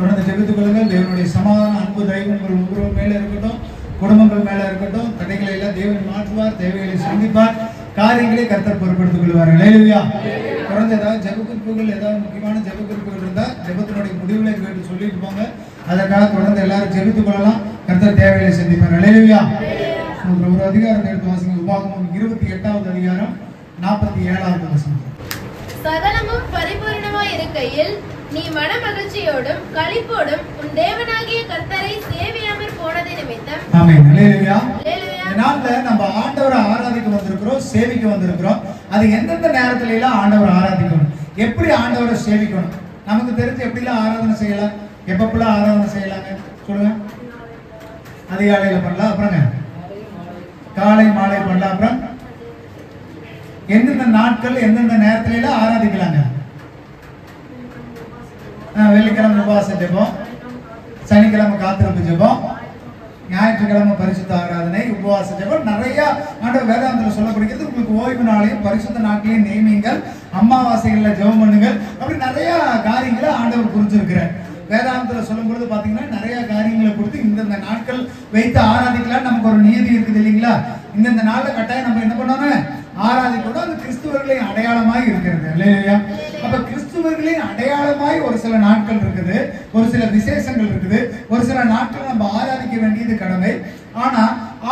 தொடர்ந்து ஜெபித்துக் கொள்ளுங்கள். தேவனுடைய சமாதானம், அன்பு, தயவு உங்கள் ஒவ்வொரு மேல இருக்கட்டும், குடும்பங்கள் மேல இருக்கட்டும். தடைகளை எல்லாம் தேவன் மாற்றுவார், தேவைகளை சந்திப்பார், காரியங்களை கர்த்தர் பொறுப்படுத்திக் கொள்வார். ஹல்லேலூயா. தொடர்ந்து ஏதாவது ஜெப குறிப்புகள், ஏதாவது முக்கியமான ஜெப குறிப்புகள் இருந்தால் ஜெபத்தினுடைய முடிவுகளை கேட்டு சொல்லிட்டு போங்க. அதற்காக தொடர்ந்து எல்லாரும் ஜெபித்துக் கொள்ளலாம். கர்த்தர் தேவைகளை சந்திப்பார். ஹல்லேலூயா. ஒரு அதிகாரத்தை எடுத்து வாசிங்க. உபாகமம் 28வது அதிகாரம் 47வது வசனம். சகலமும் பரிபூரணமாய் இருக்கையில் நீ மனமகிழ்ச்சியோடும் களிப்போடும் உன் தேவனாகிய கர்த்தரை சேவியாமற் போனது நிமித்தம். ஆமென். ஹல்லேலூயா. இதனால நம்ம ஆண்டவரை ஆராதிக்க வந்திருக்கிறோம், சேவிக்க வந்திருக்கிறோம். அது எந்தெந்த நேரத்துல எல்லாம் ஆண்டவரை ஆராதிக்கணும், எப்படி ஆண்டவரை சேவிக்கணும், நமக்கு தெரிஞ்சு எப்படிலாம் ஆராதனை செய்யலாம், எப்பப்பெல்லாம் ஆராதனை செய்யலாங்க சொல்லுங்க. அதிகாலையில பண்ணலாம், அப்புறங்க காலை மாலை பண்ணலாம், அப்புறம் எந்தெந்த நாட்கள் எந்தெந்த நேரத்துல எல்லாம் ஆராதிக்கலாங்க. வெள்ளிக்கிழமை உபவாச ஜெபம், சனிக்கிழமை காத்திருப்பு ஜெபம், ஞாயிற்றுக்கிழமை பரிசுத்த ஆராதனை, உபவாச ஜெபம், நிறைய ஆண்டவர் வேதாந்தத்தில் சொல்லப்படுகிறது. உங்களுக்கு ஓய்வு நாளையும் பரிசுத்த நாட்களையும் நியமிங்கள், அமாவாசைகள்ல ஜெபம் பண்ணுங்கள், அப்படி நிறைய காரியங்களை ஆண்டவர் குறிச்சிருக்கிறார். வேதாந்தத்தில் சொல்லும் பொழுது பாத்தீங்கன்னா நிறைய காரியங்களை கொடுத்து இந்தந்த நாட்கள் வைத்து ஆராதிக்கலாம். நமக்கு ஒரு நியதி இருக்குது இல்லைங்களா? இந்தந்த நாள்ல கட்டாயம் நம்ம என்ன பண்ணணும், ஆராதிக்கணும். அது கிறிஸ்துவர்களின் அடையாளமாய் இருக்கிறது. இல்லையா? அப்ப கிறிஸ்துவர்களின் அடையாளமாய் ஒரு சில நாட்கள் இருக்குது, ஒரு சில விசேஷங்கள் இருக்குது, ஒரு சில நாட்கள் நம்ம ஆராதிக்க வேண்டியது கடமை. ஆனா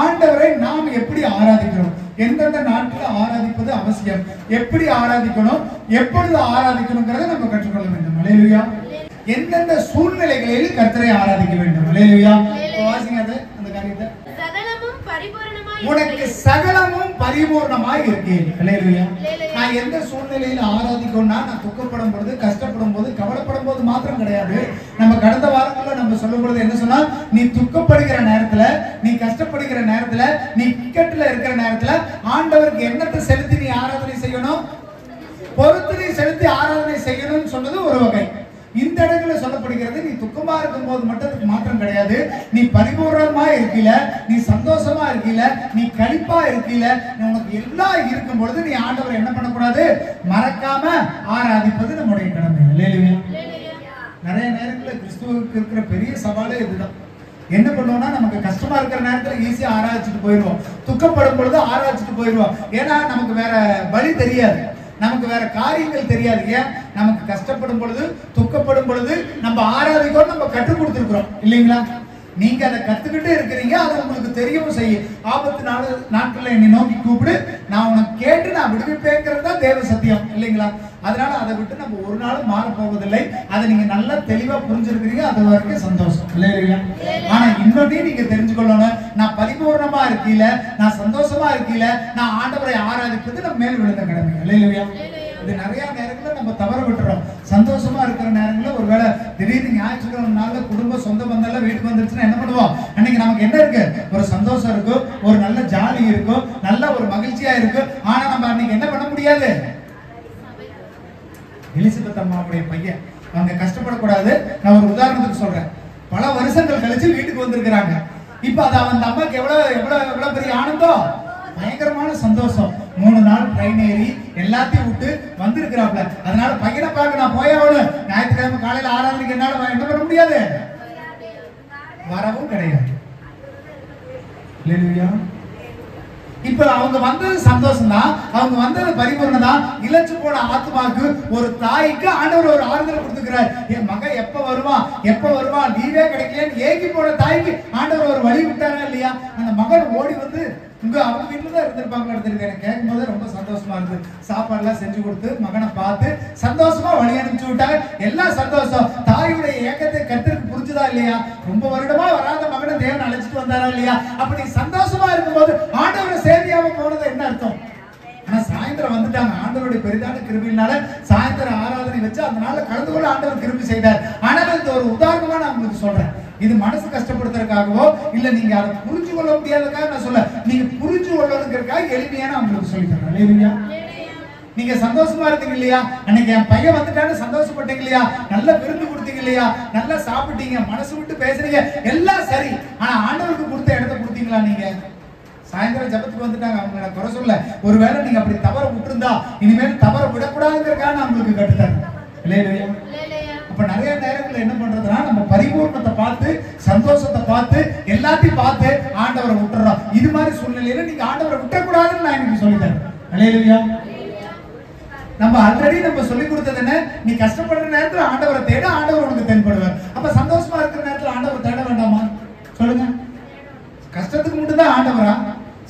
ஆண்டவரை நாம் எப்படி ஆராதிக்கிறோம், எந்தெந்த நாட்கள் ஆராதிப்பது அவசியம், எப்படி ஆராதிக்கணும், எப்பொழுது ஆராதிக்கணுங்கிறத நம்ம கற்றுக்கொள்ள வேண்டும். அல்லேலூயா. எந்தெந்த சூழ்நிலைகளில் கர்த்தரை ஆராதிக்க வேண்டும். அல்லேலூயா. வாசிங்க அந்த காரியத்தை. சகலமும் பரிபூரணமாய் உனக்கு சகலமும் பரிபூர்ணமாய் இருக்கேன். அல்லேலூயா. நான் எந்த சூழ்நிலையில ஆராதிக்கணும்னா, நான் துக்கப்படும் பொழுது, கஷ்டப்படும் போது, கவலைப்படும் போது மாத்திரம் கிடையாது. நம்ம கடந்த வாரங்கள்ல நம்ம சொல்லும் பொழுது என்ன சொன்னா, நீ துக்கப்படுகிற நேரத்துல, நீ கஷ்டப்படுகிற நேரத்துல, நீ இக்கட்டுல இருக்கிற நேரத்துல ஆண்டவருக்கு எண்ணத்தை செலுத்தி நீ ஆராதனை செய்யணும், பொறுத்து நீ செலுத்தி ஆராதனை செய்யணும்னு சொன்னது ஒரு வகை. இந்த இடத்துல சொல்லப்படுகிறது, நீ துக்கமா இருக்கும் போது மட்டும் மாற்றம் கிடையாது, நீ பரிபூர்ணமா இருக்கீல, நீ சந்தோஷமா இருக்கீல, நீ களிப்பா இருக்கீல, உனக்கு எல்லாம் இருக்கும் பொழுது நீ ஆண்டவரை என்ன பண்ணக்கூடாது, மறக்காம ஆராதிப்பது நம்முடைய கடமை. அல்லேலூயா. நிறைய நேரங்களில் கிறிஸ்துவுக்கு இருக்கிற பெரிய சவாலே இதுதான். என்ன பண்ணுவோம்னா, நமக்கு கஷ்டமா இருக்கிற நேரத்துல ஈஸியா ஆராய்ச்சிட்டு போயிடுவோம், துக்கப்படும் பொழுது ஆராய்ச்சிட்டு போயிடுவோம். ஏன்னா நமக்கு வேற வழி தெரியாது, நமக்கு வேற காரியங்கள் தெரியாது. ஏன், நமக்கு கஷ்டப்படும் பொழுது, துக்கப்படும் பொழுது நம்ம ஆராதிக்கணும், நம்ம கற்றுக் கொடுத்துருக்கிறோம் இல்லைங்களா? நீங்க அதை கத்துக்கிட்டு இருக்கிறீங்க, அது உங்களுக்கு தெரியவும் செய்யும். ஆபத்து நாட்கள்ல என்னை நோக்கி கூப்பிடு, நான் உனக்கு கேட்டு நான் விடுவிப்பேங்கிறது தான் தேவ சத்தியம் இல்லைங்களா? அதனால அதை விட்டு நம்ம ஒரு நாளும் மாற போவதில்லை. அதை நீங்க நல்லா தெளிவா புரிஞ்சிருக்கிறீங்க, அது வரைக்கும் சந்தோஷம் இல்லையா? ஆனா இன்னொன்னையும் நீங்க தெரிஞ்சுக்கொள்ளணும், நான் பரிபூர்ணமா இருக்கீல, நான் சந்தோஷமா இருக்கீல, நான் ஆண்டவரை ஆராதிப்பது நம்ம மேல் விழுந்த கடமை இல்லையா? இது நிறைய நேரங்களில் நம்ம தவற விட்டுறோம். சந்தோஷமா இருக்கிற நேரங்களில் ஒருவேளை திடீர்னு ஞாயிற்றுக்கிழமை நாள்ல குடும்ப சொந்த பந்தெல்லாம் வீட்டுக்கு வந்துருச்சுன்னா என்ன பண்ணுவோம், அன்னைக்கு நமக்கு என்ன இருக்கு, ஒரு சந்தோஷம் இருக்கும், ஒரு நல்ல ஜாலி இருக்கும், நல்ல ஒரு மகிழ்ச்சியா இருக்கும். ஆனா நம்ம அன்னைக்கு என்ன பண்ண முடியாது. எலிசபெத் அம்மாவுடைய பையன், அவங்க கஷ்டப்படக்கூடாது. நான் ஒரு உதாரணத்துக்கு சொல்றேன். பல வருஷங்கள் கழிச்சு வீட்டுக்கு வந்திருக்கிறாங்க. இப்ப அது அந்த அம்மாக்கு எவ்வளவு எவ்வளவு எவ்வளவு பெரிய ஆனந்தம், பயங்கரமான சந்தோஷம். 3 நாள் ட்ரெயின் ஏறி எல்லாத்தையும் விட்டு வந்திருக்கிறாப்ல. அதனால பையனை பார்க்க நான் போயாவணும். ஞாயிற்றுக்கிழமை காலையில ஆராதனைக்கு என்னால என்ன பண்ண முடியாது, வரவும் கிடையாது. இல்லையா? இப்ப அவங்க வந்தது சந்தோஷம் தான், அவங்க வந்தது பரிபூர்ணம் தான். இலச்சு போன ஆத்மாக்கு ஒரு தாய்க்கு ஆண்டவர் ஒரு ஆறுதல் கொடுத்துக்கிறார். என் மகன் எப்ப வருவான், எப்ப வருவான், லீவே கிடைக்கலன்னு ஏங்கி போன தாய்க்கு ஆண்டவர் ஒரு வழி விட்டாரா இல்லையா? அந்த மகன் ஓடி வந்து அவங்க வீட்டுல தான் இருந்திருப்பாங்க. எடுத்திருக்கேன், கேட்கும் போது ரொம்ப சந்தோஷமா இருக்கு. சாப்பாடுலாம் செஞ்சு கொடுத்து மகனை பார்த்து சந்தோஷமா வழி அனுப்பிச்சு விட்டாங்க. எல்லாம் சந்தோஷம். தாயுடைய ஏக்கத்தை கர்த்தருக்கு புரிஞ்சுதா இல்லையா? ரொம்ப வருடமா வராத மகனை தேவன் அழைச்சிட்டு வந்தாரா இல்லையா? அப்படி சந்தோஷமா இருக்கும்போது ஆண்டவரை சேவையாம போனது என்ன அர்த்தம்? ஆனா சாயந்தரம் வந்துட்டாங்க. ஆண்டவருடைய பெரிதான கிருபையினால சாயந்தரம் ஆராதனை வச்சு அந்த நாள்ல கலந்து கொள்ள ஆண்டவர் கிருபை செய்தார். ஆனால் இந்த ஒரு உதாரணமா நான் உங்களுக்கு சொல்றேன். இது மனசு கஷ்டப்படுத்துறதுக்காகவோ இல்ல நீங்க அதை புரிஞ்சு கொள்ள முடியாததுக்காக நான் சொல்ல, நீங்க புரிஞ்சு கொள்ளணுங்கிறதுக்காக எளிமையான உங்களுக்கு சொல்லி தரேன். இல்லையா? நீங்க சந்தோஷமா இருந்தீங்க இல்லையா? அன்னைக்கு என் பையன் வந்துட்டான்னு சந்தோஷப்பட்டீங்க இல்லையா? நல்ல விருந்து கொடுத்தீங்க இல்லையா? நல்லா சாப்பிட்டீங்க, மனசு விட்டு பேசுறீங்க, எல்லாம் சரி. ஆனா ஆண்டவருக்கு கொடுத்த இடத்த கொடுத்தீங்களா? நீங்க சாயந்தரம் ஜபத்துக்கு வந்துட்டாங்க, அவங்க குறை சொல்ல. ஒருவேளை நீங்க அப்படி தவற விட்டுருந்தா இனிமேல் தவற விடக்கூடாதுங்கிறதுக்காக நான் உங்களுக்கு கட்டுத்தரேன். இல்லையா? அப்ப நிறைய நேரங்கள்ல என்ன பண்றதுன்னா நம்ம பரிபூர்ணத்தை பார்த்து சந்தோஷத்தை பார்த்து எல்லாத்தையும் பார்த்து ஆண்டவரை விட்டுறோம். இது மாதிரி சூழ்நிலையில நீங்க ஆண்டவரை விட்டக்கூடாதுன்னு நான் இன்னைக்கு சொல்லித்தரேன். அல்லேலூயா. நம்ம ஆல்ரெடி நம்ம சொல்லி கொடுத்தது என்ன, நீ கஷ்டப்படுற நேரத்துல ஆண்டவரை தேட, ஆண்டவர் உனக்கு தென்படுவார். அப்ப சந்தோஷமா இருக்கிற நேரத்துல ஆண்டவர் தேட வேண்டாமா? சொல்லுங்க. கஷ்டத்துக்கு மட்டும் தான் ஆண்டவரா?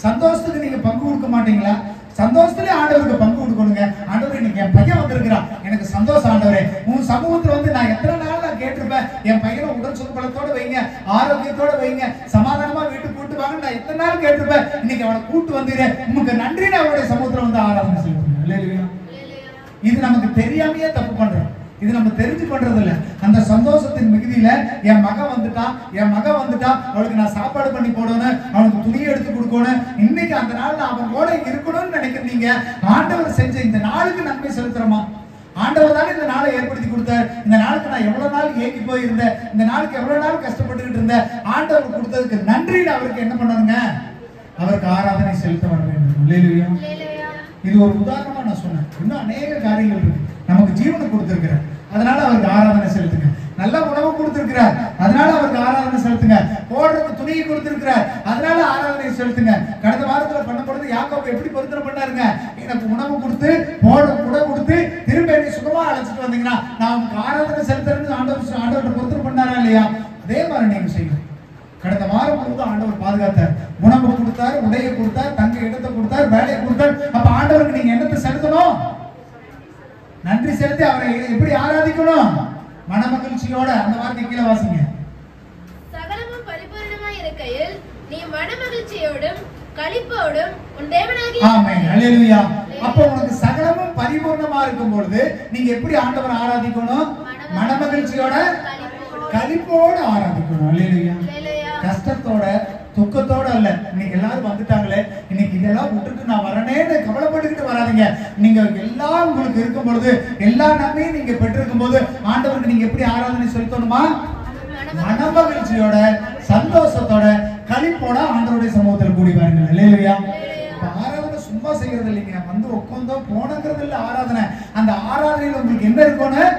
சந்தோஷத்துக்கு நீங்க பங்கு கொடுக்க மாட்டீங்களா? சந்தோஷத்துல ஆண்டவருக்கு பங்கு கொடுக்கணுங்க. ஆண்டவர் இன்னைக்கு என் பையன் வந்திருக்கிறான், எனக்கு சந்தோஷம் ஆண்டவரே. உன் சமூகத்துல வந்து நான் எத்தனை நாள் நான் கேட்டிருப்பேன், என் பையனை உடல் சுகபலத்தோட வைங்க, ஆரோக்கியத்தோட வைங்க, சமாதானமா வீட்டுக்கு கூட்டு வாங்க, நான் எத்தனை நாள் கேட்டிருப்பேன். இன்னைக்கு அவனை கூட்டு வந்துரு, உனக்கு நன்றின்னு அவருடைய சமூகத்துல வந்து ஆராதனை செய்யணும். அல்லேலூயா. இது நமக்கு தெரியாமையே தப்பு பண்றோம். இது நம்ம தெரிஞ்சு பண்றது இல்ல. அந்த சந்தோஷத்தின் மிகுதியில என் மகன் வந்துட்டான், அவளுக்கு நான் சாப்பாடு பண்ணி போடணும், அவனுக்கு துணியை எடுத்து கொடுக்கணும், இன்னைக்கு அந்த நாள்ல அவன் கூட இருக்கணும்னு நினைக்கிறீங்க. ஆண்டவர் செஞ்ச இந்த நாளுக்கு நன்மை செலுத்துறோமா? ஆண்டவர் தானே இந்த நாளை ஏற்படுத்தி கொடுத்தார். இந்த நாளுக்கு நான் எவ்வளவு நாள் ஏங்கி போயிருந்தேன், இந்த நாளுக்கு எவ்வளவு நாள் கஷ்டப்பட்டுக்கிட்டு இருந்தேன், ஆண்டவர் கொடுத்ததுக்கு நன்றின்னு அவருக்கு என்ன பண்ணணுங்க? அவருக்கு ஆராதனை செலுத்த வர வேண்டும். அல்லேலூயா. இது ஒரு உதாரணமா நான் சொன்னேன். இன்னும் அநேக காரியங்கள் இருக்கு. நமக்கு ஜீவனை கொடுத்திருக்கிறார், அதனால அவருக்கு ஆராதனை செலுத்துங்க. நல்ல உணவு கொடுத்திருக்கிறார், அதனால அவருக்கு ஆராதனை செலுத்துங்க. போடுறதுக்கு துணியை கொடுத்திருக்கிறார், அதனால ஆராதனை செலுத்துங்க. கடந்த வாரத்துல பண்ணப்படுறது யாக்கோபு எப்படி பொருத்தனை பண்ணாருங்க? எனக்கு உணவு கொடுத்து போட கூட கொடுத்து திரும்ப என்னை சுகமா அழைச்சிட்டு வந்தீங்கன்னா நான் உங்களுக்கு ஆராதனை செலுத்துறேன்னு ஆண்டவர்கிட்ட பொருத்தனை பண்ணாரா இல்லையா? அதே மாதிரி நீங்க செய்யணும். கடந்த வாரம் முழுவதும் ஆண்டவர் பாதுகாத்தார், உணவு கொடுத்தார், உடையை கொடுத்தார், தங்க இடத்தை கொடுத்தார், வேலையை கொடுத்தார். அப்ப ஆண்டவருக்கு நீங்க என்னத்தை செலுத்தணும்? நன்றி செலுத்தி அவரை எப்படி ஆராதிக்கணும்? மனமகிழ்ச்சியோட. அந்த வார்த்தை கீழே வாசிங்க. சகலமும் பரிபூரணமாய் இருக்கையில் நீ மனமகிழ்ச்சியோடும் களிப்போடும் உன் தேவனாகிய ஆமென். அல்லேலூயா. அப்ப உங்களுக்கு சகலமும் பரிபூரணமா இருக்கும் பொழுது நீங்க எப்படி ஆண்டவரை ஆராதிக்கணும்? மனமகிழ்ச்சியோட களிப்போட ஆராதிக்கணும். அல்லேலூயா. கஷ்டத்தோட துக்கத்தோட அல்ல. இன்னைக்கு எல்லாரும் வந்துட்டாங்களே, இன்னைக்கு இதெல்லாம் விட்டுட்டு நான் வரனேன்னு கவலைப்பட்டுக்கிட்டு வராதீங்க. நீங்க எல்லாம் உங்களுக்கு இருக்கும் பொழுது, எல்லா நன்மையும் நீங்க பெற்றிருக்கும் போது ஆண்டவருக்கு நீங்க எப்படி ஆராதனை செலுத்தணுமா? மனமகிழ்ச்சியோட சந்தோஷத்தோட களிப்போட ஆண்டவருடைய சமூகத்தில் கூடி பாருங்கள். அல்லேலூயா. ஆராதனை சும்மா செய்யறது இல்லைங்க, வந்து உட்கார்ந்தோம் போனங்கிறது இல்ல ஆராதனை. அந்த ஆராதனையில் உங்களுக்கு என்ன இருக்கணும்?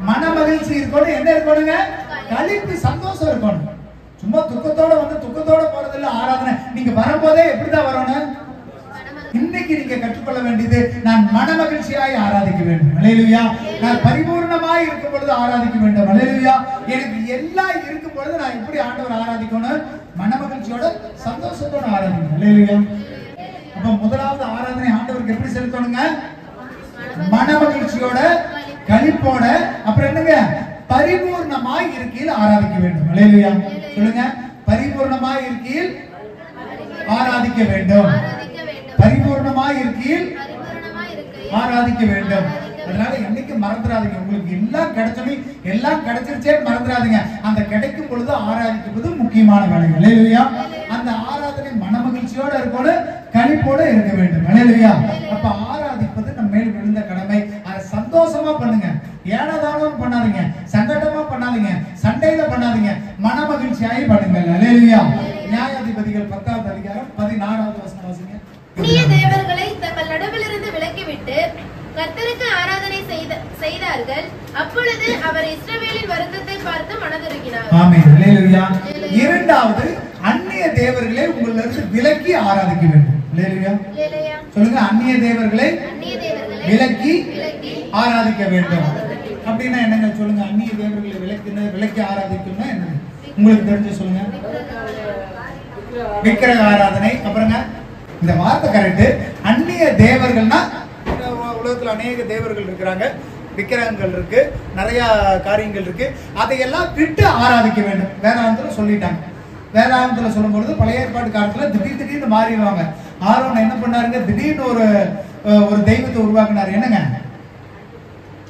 மனமகிழ்ச்சி இருக்கணும். என்ன இருக்கணுங்க? களிப்பு, சந்தோஷம் இருக்கணும். சும்மா துக்கத்தோட வந்து துக்கத்தோட போறது இல்ல ஆராதனை. நீங்க வரும்போதே எப்படிதான் வரணும்? இன்னைக்கு நீங்க கற்றுக்கொள்ள வேண்டியது, நான் மனமகிழ்ச்சியாய் ஆராதிக்க வேண்டும். அல்லேலூயா. நான் பரிபூர்ணமாய் இருக்கும் பொழுது ஆராதிக்க வேண்டும். அல்லேலூயா. எனக்கு எல்லாம் இருக்கும் பொழுது நான் எப்படி ஆண்டவர் ஆராதிக்கணும்? மனமகிழ்ச்சியோட சந்தோஷத்தோட ஆராதிக்கணும். அல்லேலூயா. அப்ப முதலாவது ஆராதனை ஆண்டவருக்கு எப்படி செலுத்தணுங்க? மனமகிழ்ச்சியோட களிப்போட. அப்புறம் என்னங்க? பரிபூர்ணமாய் இருக்கையில் ஆராதிக்க வேண்டும். அல்லேலூயா. சொல்லுங்க. பரிபூர்ணமாய் இருக்கையில் ஆராதிக்க வேண்டும். பரிபூர்ணமாய் இருக்கையில் ஆராதிக்க வேண்டும். அதனால என்னைக்கு மறந்துடாதீங்க. உங்களுக்கு எல்லாம் கிடைச்சமே, எல்லாம் கிடைச்சிருச்சே மறந்துடாதீங்க. அந்த கிடைக்கும் பொழுது ஆராதிக்குவது முக்கியமான வேலை. அல்லேலூயா. அந்த ஆராதனை மனமகிழ்ச்சியோட இருக்கணும், களிப்போட இருக்க வேண்டும். அல்லேலூயா. அப்ப ஆராதிப்பது நம்ம மேல் விழுந்த கடமை. அதை சந்தோஷமா பண்ணுங்க, ஏனதானம் பண்ணாதீங்க, சங்கடமா பண்ணாதீங்க, சண்டையில பண்ணாதீங்க, மனமகிழ்ச்சியாய் பண்ணுங்க. அல்லேலூயா. நியாயாதிபதிகள் 10வது அதிகாரம் 14வது வசனம் வாசிங்க. அந்நிய தேவர்களை தங்கள் நடுவிலிருந்து விலக்கிவிட்டு கர்த்தருக்கு ஆராதனை செய்தார்கள். அப்பொழுது அவர் இஸ்ரவேலின் வருத்தத்தை பார்த்து மனதுருகினார். ஆமென். அல்லேலூயா. இரண்டாவது, அந்நிய தேவர்களை உங்களிலிருந்து விலக்கி ஆராதிக்க வேண்டும். அல்லேலூயா. சொல்லுங்க. அந்நிய தேவர்களை விலக்கி ஆராதிக்க வேண்டும். அப்படின்னா என்னங்க? சொல்லுங்க. அந்நிய தேவர்களை விலக்கி ஆராதிக்கணும்னா என்ன? உங்களுக்கு தெரிஞ்சு சொல்லுங்க. விக்கிரக ஆராதனை. அப்புறங்க இந்த வார்த்தை கரெக்ட். அந்நிய தேவர்கள்னா உலகத்துல அநேக தேவர்கள் இருக்கிறாங்க, விக்கிரகங்கள் இருக்கு, நிறைய காரியங்கள் இருக்கு. அதையெல்லாம் விட்டு ஆராதிக்க வேண்டும். வேதாந்தத்துல சொல்லிட்டாங்க. வேதாந்தத்துல சொல்லும் பொழுது பழைய ஏற்பாட்டு காலத்துல திடீர்னு மாறிடுவாங்க. ஆரோன் என்ன பண்ணாருங்க? திடீர்னு ஒரு தெய்வத்தை உருவாக்குனாரு. என்னங்க?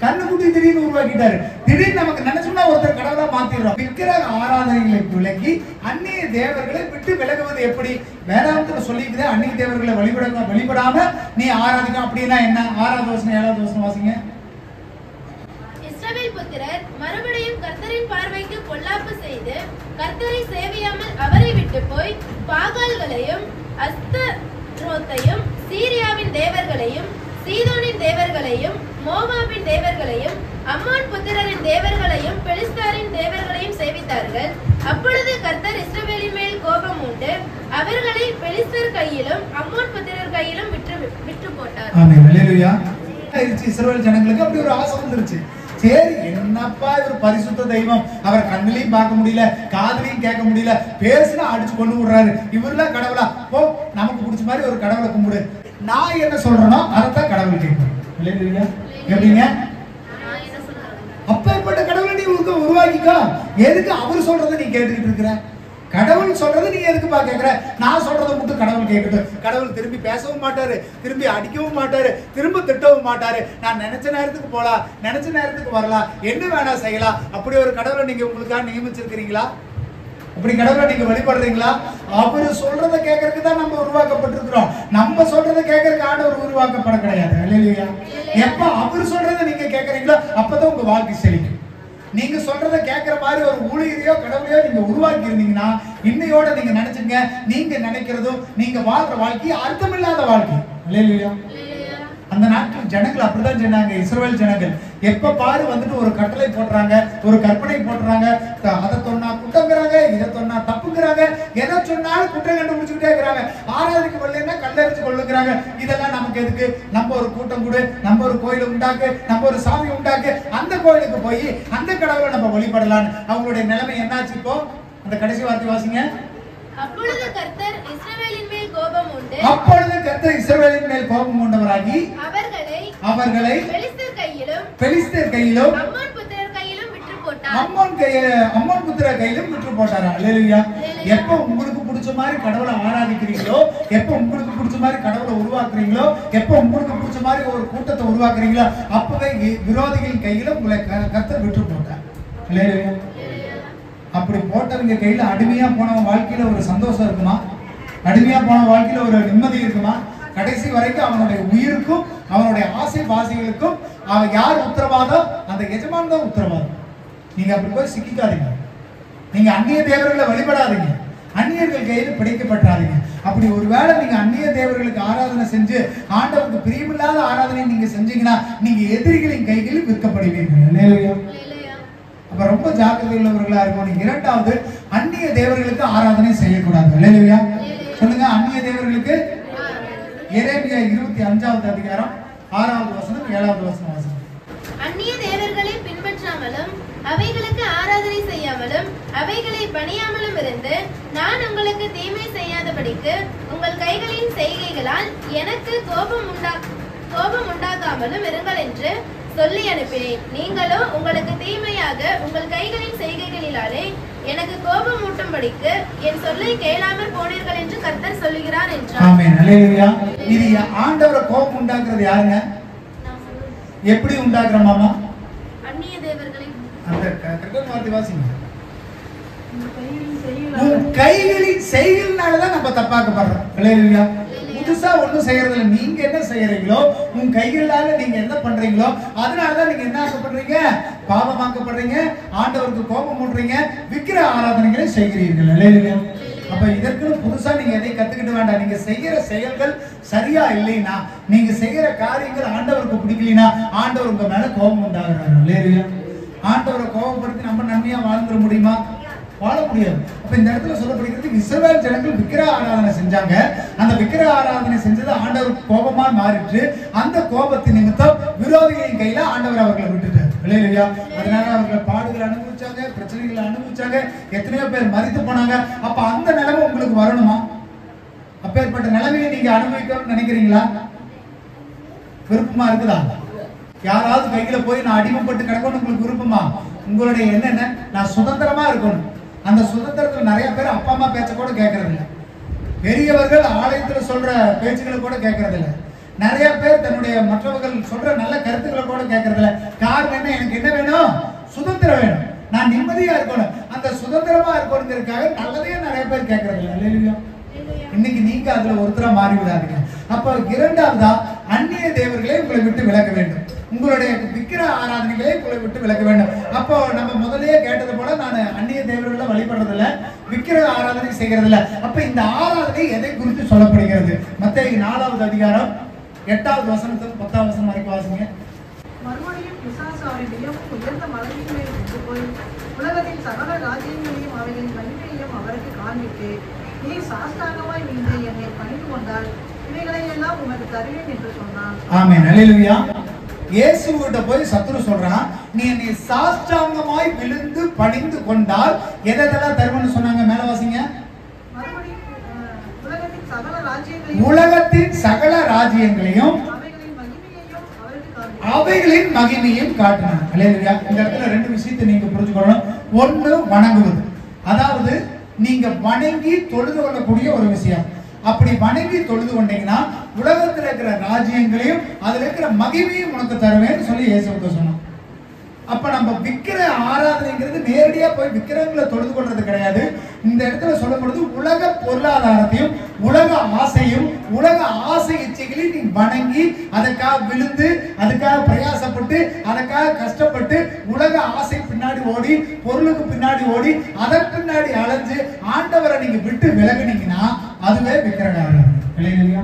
கண்ணுக்குட்டி திடீர்னு உருவாக்கிட்டாரு. திடீர்னு நமக்கு நினைச்சோம்னா ஒருத்தர் கடவுளா மாத்திடுறோம். விக்கிரக ஆராதனைகளை விலக்கி அந்நிய தேவர்களை விட்டு விலகுவது எப்படி? வேதாந்தத்துல சொல்லிக்குது. அந்நிய தேவர்களை வழிபடாம நீ ஆராதிக்க. அப்படின்னா என்ன? 6வது வசனம் 7வது வசனம் வாசிங்க. இஸ்ரவேல் புத்திரர் மறுபடியும் கர்த்தரின் பார்வைக்கு பொல்லாப்பு செய்து கர்த்தரை சேவியாமல் அவரை விட்டு போய் பாகால்களையும் அஸ்தரோத்தையும் சீரியாவின் தேவர்களையும் சீதோனின் தேவர்களையும் மோவாபின் தேவர்களையும் அம்மோன் புத்திரரின் தேவர்களையும் பெலிஸ்தரின் தேவர்களையும் சேவித்தார்கள். அப்பொழுது கர்த்தர் இஸ்ரவேலின் மேல் கோபம் உண்டு அவர்களை பெலிஸ்தர் கையிலும் அம்மோன் புத்திரர் கையிலும் விற்று போட்டார். ஆமென். அல்லேலூயா. இஸ்ரவேல் ஜனங்களுக்கு அப்படி ஒரு ஆசை வந்துருச்சு. சரி, என்னப்பா இவர் பரிசுத்த தெய்வம், அவர் கண்ணிலையும் பார்க்க முடியல, காதலையும் கேட்க முடியல, பேசினா அடிச்சு கொண்டு விடுறாரு, இவரெல்லாம் கடவுளா? போ, நமக்கு பிடிச்ச மாதிரி ஒரு கடவுளை கும்பிடு. நான் என்ன சொல்றேனோ அதைத்தான் கடவுள் கேட்கணும். எப்படிங்க? அப்பேற்பட்ட கடவுளை நீ உருவாக்கிக்கோ. எதுக்கு அவர் சொல்றதை நீ கேட்டுக்கிட்டு இருக்கிற? கடவுள் சொல்றது நீ எதுக்குப்பா கேட்கிற? நான் சொல்றதை மட்டும் கடவுள் கேட்கட்டும். கடவுள் திரும்பி பேசவும் மாட்டாரு, திரும்பி அடிக்கவும் மாட்டாரு, திரும்ப திட்டவும் மாட்டாரு. நான் நினைச்ச நேரத்துக்கு போலாம், நினைச்ச நேரத்துக்கு வரலாம், என்ன வேணா செய்யலாம். அப்படி ஒரு கடவுளை நீங்க உங்களுக்காக நியமிச்சிருக்கிறீங்களா? அப்படி கடவுளை நீங்க வழிபடுறீங்களா? அவரு சொல்றதை கேட்கறதுக்கு தான் நம்ம உருவாக்கப்பட்டிருக்கிறோம். நம்ம சொல்றதை கேட்கறதுக்கு ஆண்டவர் உருவாக்கப்பட கிடையாது. அல்லேலூயா. எப்ப அவர் சொல்றதை நீங்க கேட்கறீங்களோ அப்பதான் உங்க வாழ்க்கை செழிக்கும். நீங்க சொல்றதை கேட்கிற மாதிரி ஒரு ஊழியரையோ கடவுளையோ நீங்க உருவாக்கி இருந்தீங்கன்னா இன்னையோட நீங்க நினைச்சுங்க, நீங்க நினைக்கிறதும் நீங்க வாழ்ற வாழ்க்கை அர்த்தமில்லாத வாழ்க்கை. அல்லேலூயா. அந்த நாட்கள் ஜனங்கள் அப்படிதான் சொன்னாங்க. இஸ்ரவேல் ஜனங்கள் எப்ப பாரு வந்துட்டு ஒரு கட்டளை போடுறாங்க, ஒரு கற்பனை போடுறாங்க, அதை சொன்னா குற்றங்கிறாங்க, இதை சொன்னா தப்புங்கிறாங்க, எதை சொன்னாலும் குற்றம் கண்டுபிடிச்சுக்கிட்டே இருக்கிறாங்க. ஆராதிக்க வரலன்னா கல்லறிச்சு கொள்ளுங்கிறாங்க. இதெல்லாம் நமக்கு எதுக்கு? நம்ம ஒரு கூட்டம் கூட, நம்ம ஒரு கோயிலை உண்டாக்கு, நம்ம ஒரு சாமி உண்டாக்கு, அந்த கோயிலுக்கு போய் அந்த கடவுளை நம்ம வழிபடலான்னு அவங்களுடைய நிலைமை என்னாச்சு? இப்போ அந்த கடைசி வார்த்தை வாசிங்க. அப்பொழுது கர்த்தர் இஸ்ரவேலின் மேல் கோபம் உண்டு அவராகி அவர்களை பெலிஸ்தர் கையிலும் அம்மோன் புத்திரர் கையிலும் விற்று போட்டார். அம்மோன் புத்திரர் கையிலும் விற்று போட்டாரா? அல்லேலூயா. எப்ப உங்களுக்கு பிடிச்ச மாதிரி கடவுளை ஆராதிக்கிறீங்களோ, எப்ப உங்களுக்கு பிடிச்ச மாதிரி கடவுளை உருவாக்குறீங்களோ, எப்ப உங்களுக்கு பிடிச்ச மாதிரி ஒரு கூட்டத்தை உருவாக்குறீங்களோ அப்பவே விரோதிகளின் கையில உங்களை கர்த்தர் விற்று போட்டார். அல்லேலூயா. அப்படி போட்டவங்க கையில அடிமையா போனவன் வாழ்க்கையில ஒரு சந்தோஷம் இருக்குமா? அடிமையா போன வாழ்க்கையில ஒரு நிம்மதி இருக்குமா? கடைசி வரைக்கும் அவனுடைய உயிருக்கும் அவனுடைய ஆசை பாசைகளுக்கும் அவன் யார் உத்தரவாதம்? அந்த எஜமான் தான் உத்தரவாதம். நீங்க அப்படி போய் சிக்கிக்காதீங்க. நீங்க அந்நிய தேவர்களை வழிபடாதீங்க, அந்நியர்கள் கையில் பிடிக்கப்பட்டாதீங்க. அப்படி ஒருவேளை நீங்க அந்நிய தேவர்களுக்கு ஆராதனை செஞ்சு ஆண்டவருக்கு பிரியமில்லாத ஆராதனை நீங்க செஞ்சீங்கன்னா நீங்க எதிரிகளின் கைகளில் விற்கப்படுவீர்கள். அப்ப ரொம்ப ஜாக்கிரதை உள்ளவர்களா இருக்கும். இரண்டாவது, அந்நிய தேவர்களுக்கு ஆராதனை செய்யக்கூடாது. அல்லேலூயா. சொல்லுங்க, அந்நிய தேவர்களுக்கு. எரேமியா 25வது அதிகாரம் 6வது வசனம் 7வது வசனம் வாசிங்க. அந்நிய தேவர்களை பின்பற்றாமலும் அவைகளுக்கு ஆராதனை செய்யாமலும் அவைகளை பணியாமலும் இருந்து நான் உங்களுக்கு தீமை செய்யாதபடிக்கு உங்கள் கைகளின் செய்கைகளால் எனக்கு கோபம் உண்டாகாமலும் இருங்கள் என்று சொல்லி அனுப்பினேன். நீங்களோ உங்களுக்கு தீமையாக உங்கள் கைகளின் செய்கைகளினாலே எனக்கு கோபம் ஊட்டும்படிக்கு என் சொல்லை கேளாமல் போனீர்கள் என்று கர்த்தர் சொல்லுகிறார் என்றார். ஆமென். அல்லேலூயா. இது ஆண்டவரை கோபம் உண்டாக்குறது யாருங்க? எப்படி உண்டாக்குறோமாமா? அந்நிய தேவர்களை. அந்த கரெக்டான வார்த்தை வாசிங்க. உன் கைகளின் செய்கையினாலதான் நம்ம தப்பாக்கப்படுறோம். அல்லேலூயா. புதுசா ஒண்ணும் செய்யறது இல்லை. நீங்க என்ன செய்யறீங்களோ, உன் கைகளால நீங்க என்ன பண்றீங்களோ அதனாலதான் நீங்க என்ன ஆக்கப்படுறீங்க? பாவமாக்கப்படுறீங்க, ஆண்டவருக்கு கோபம் மூட்டுறீங்க, விக்கிரக ஆராதனைகளை செய்கிறீர்கள். அல்லேலூயா. அப்ப இதற்குன்னு புதுசா நீங்க எதையும் கத்துக்கிட்டு வேண்டாம். நீங்க செய்யற செயல்கள் சரியா இல்லைன்னா, நீங்க செய்யற காரியங்கள் ஆண்டவருக்கு பிடிக்கலைன்னா ஆண்டவர் உங்க மேல கோபம் உண்டாகிறாரு. அல்லேலூயா. ஆண்டவரை கோபப்படுத்தி நம்ம நன்மையா வாழ்ந்துட முடியுமா? வாழ முடியாது. அப்ப இந்த இடத்துல சொல்லப்படுகிறது, இஸ்ரவேல் ஜனங்கள் விக்கிரக ஆராதனை செஞ்சாங்க. அந்த விக்கிரக ஆராதனை செஞ்சது ஆண்டவருக்கு கோபமா மாறிட்டு, அந்த கோபத்தின் நிமித்தம் விரோதிகளின் கையில ஆண்டவர் அவர்களை விட்டுட்டார். அல்லேலூயா. அதனால அவர்கள் பாடுகளை அனுபவிச்சாங்க, பிரச்சனைகளை அனுபவிச்சாங்க, எத்தனையோ பேர் மரித்து போனாங்க. அப்ப அந்த நிலைமை உங்களுக்கு வரணுமா? அப்பேற்பட்ட நிலைமையை நீங்க அனுபவிக்கணும்னு நினைக்கிறீங்களா? விருப்பமா இருக்குதா? யாராவது கையில போய் நான் அடிமைப்பட்டு கிடக்கணும் உங்களுக்கு விருப்பமா? உங்களுடைய என்ன? நான் சுதந்திரமா இருக்கணும். அந்த சுதந்திரத்துல நிறைய பேர் அப்பா அம்மா பேச்ச கூட கேட்கறது இல்லை. பெரியவர்கள் ஆலயத்துல சொல்ற பேச்சுக்களை கூட கேட்கறது இல்லை. நிறைய பேர் தன்னுடைய மற்றவர்கள் சொல்ற நல்ல கருத்துக்களை கூட கேட்கறது இல்லை. காரணம் என்ன? எனக்கு என்ன வேணும்? சுதந்திரம் வேணும். நான் நிம்மதியா இருக்கணும். அந்த சுதந்திரமா இருக்கணுங்கிறதுக்காக நல்லதையே நிறைய பேர் கேட்கறது இல்லை. அல்லேலூயா. இன்னைக்கு நீங்க அதுல ஒருத்தரா மாறி விடாதீங்க. அப்ப இரண்டாவதா, அந்நிய தேவர்களை உங்களை விட்டு விலக வேண்டும். உங்களுடைய விக்கிரக ஆராதனைகளை உங்களை விட்டு விலக வேண்டும். அப்போ நம்ம முதலே கேட்டது போல, நான் அந்நிய தேவர்களை வழிபடுறது இல்ல, விக்கிரக ஆராதனை செய்கிறது இல்ல. அப்ப இந்த ஆராதனை எதை குறித்து சொல்லப்படுகிறது? மத்தேயு 4வது அதிகாரம் 8வது வசனத்துல 10வது வசனம் வரைக்கும் வாசிங்க. மறுபடியும் பிசாசு அவரை மிகவும் உயர்ந்த மலையின் மேல் கொண்டு போய் உலகத்தின் சகல ராஜ்யங்களையும் அவைகளின் மகிமையையும் அவருக்கு காண்பித்து, நீ சாஷ்டாங்கமாய் நின்று என்னை பணிந்து கொண்டால் இவைகளை எல்லாம் உமக்கு தருவேன் என்று சொன்னான். ஆமென். அல்லேலூயா. இயேசுவிட்ட போய் சத்துரு சொல்றான், நீ என்னை சாஷ்டாங்கமாய் விழுந்து பணிந்து கொண்டால் எதெல்லாம் தருவேன்னு சொன்னாங்க? மேல வாசிங்க. மறுபடியும் உலகத்தின் சகல ராஜ்யங்களையும் உலகத்தின் சகல ராஜ்யங்களையும் அவைகளின் மகிமையும் காட்டினார். அல்லேலூயா. இந்த இடத்துல ரெண்டு விஷயத்தை நீங்க புரிஞ்சுக்கணும். ஒண்ணு வணங்குவது, அதாவது நீங்க வணங்கி தொழுது கொள்ளக்கூடிய ஒரு விஷயம். அப்படி வணங்கி தொழுது கொண்டீங்கன்னா உலகத்தில் இருக்கிற ராஜ்யங்களையும் அதுல இருக்கிற மகிமையும் உனக்கு தருவேன்னு சொல்லி இயேசுவுக்கு சொன்னான். அப்ப நம்ம விக்கிர ஆராதனைங்கிறது நேரடியா போய் விக்கிரங்களை தொழுது கொள்றது கிடையாது. இந்த இடத்துல சொல்லப்படுது உலக பொருளாதாரத்தையும் உலக ஆசையும் உலக ஆசை இச்சைகளையும் நீ வணங்கி அதுக்காக விழுந்து அதுக்காக பிரயாசப்பட்டு அதுக்காக கஷ்டப்பட்டு உலக ஆசை பின்னாடி ஓடி பொருளுக்கு பின்னாடி ஓடி அதன் பின்னாடி அலைஞ்சு ஆண்டவரை நீங்க விட்டு விலகுனீங்கன்னா அதுவே விக்கிர ஆராதனை. இல்லையா?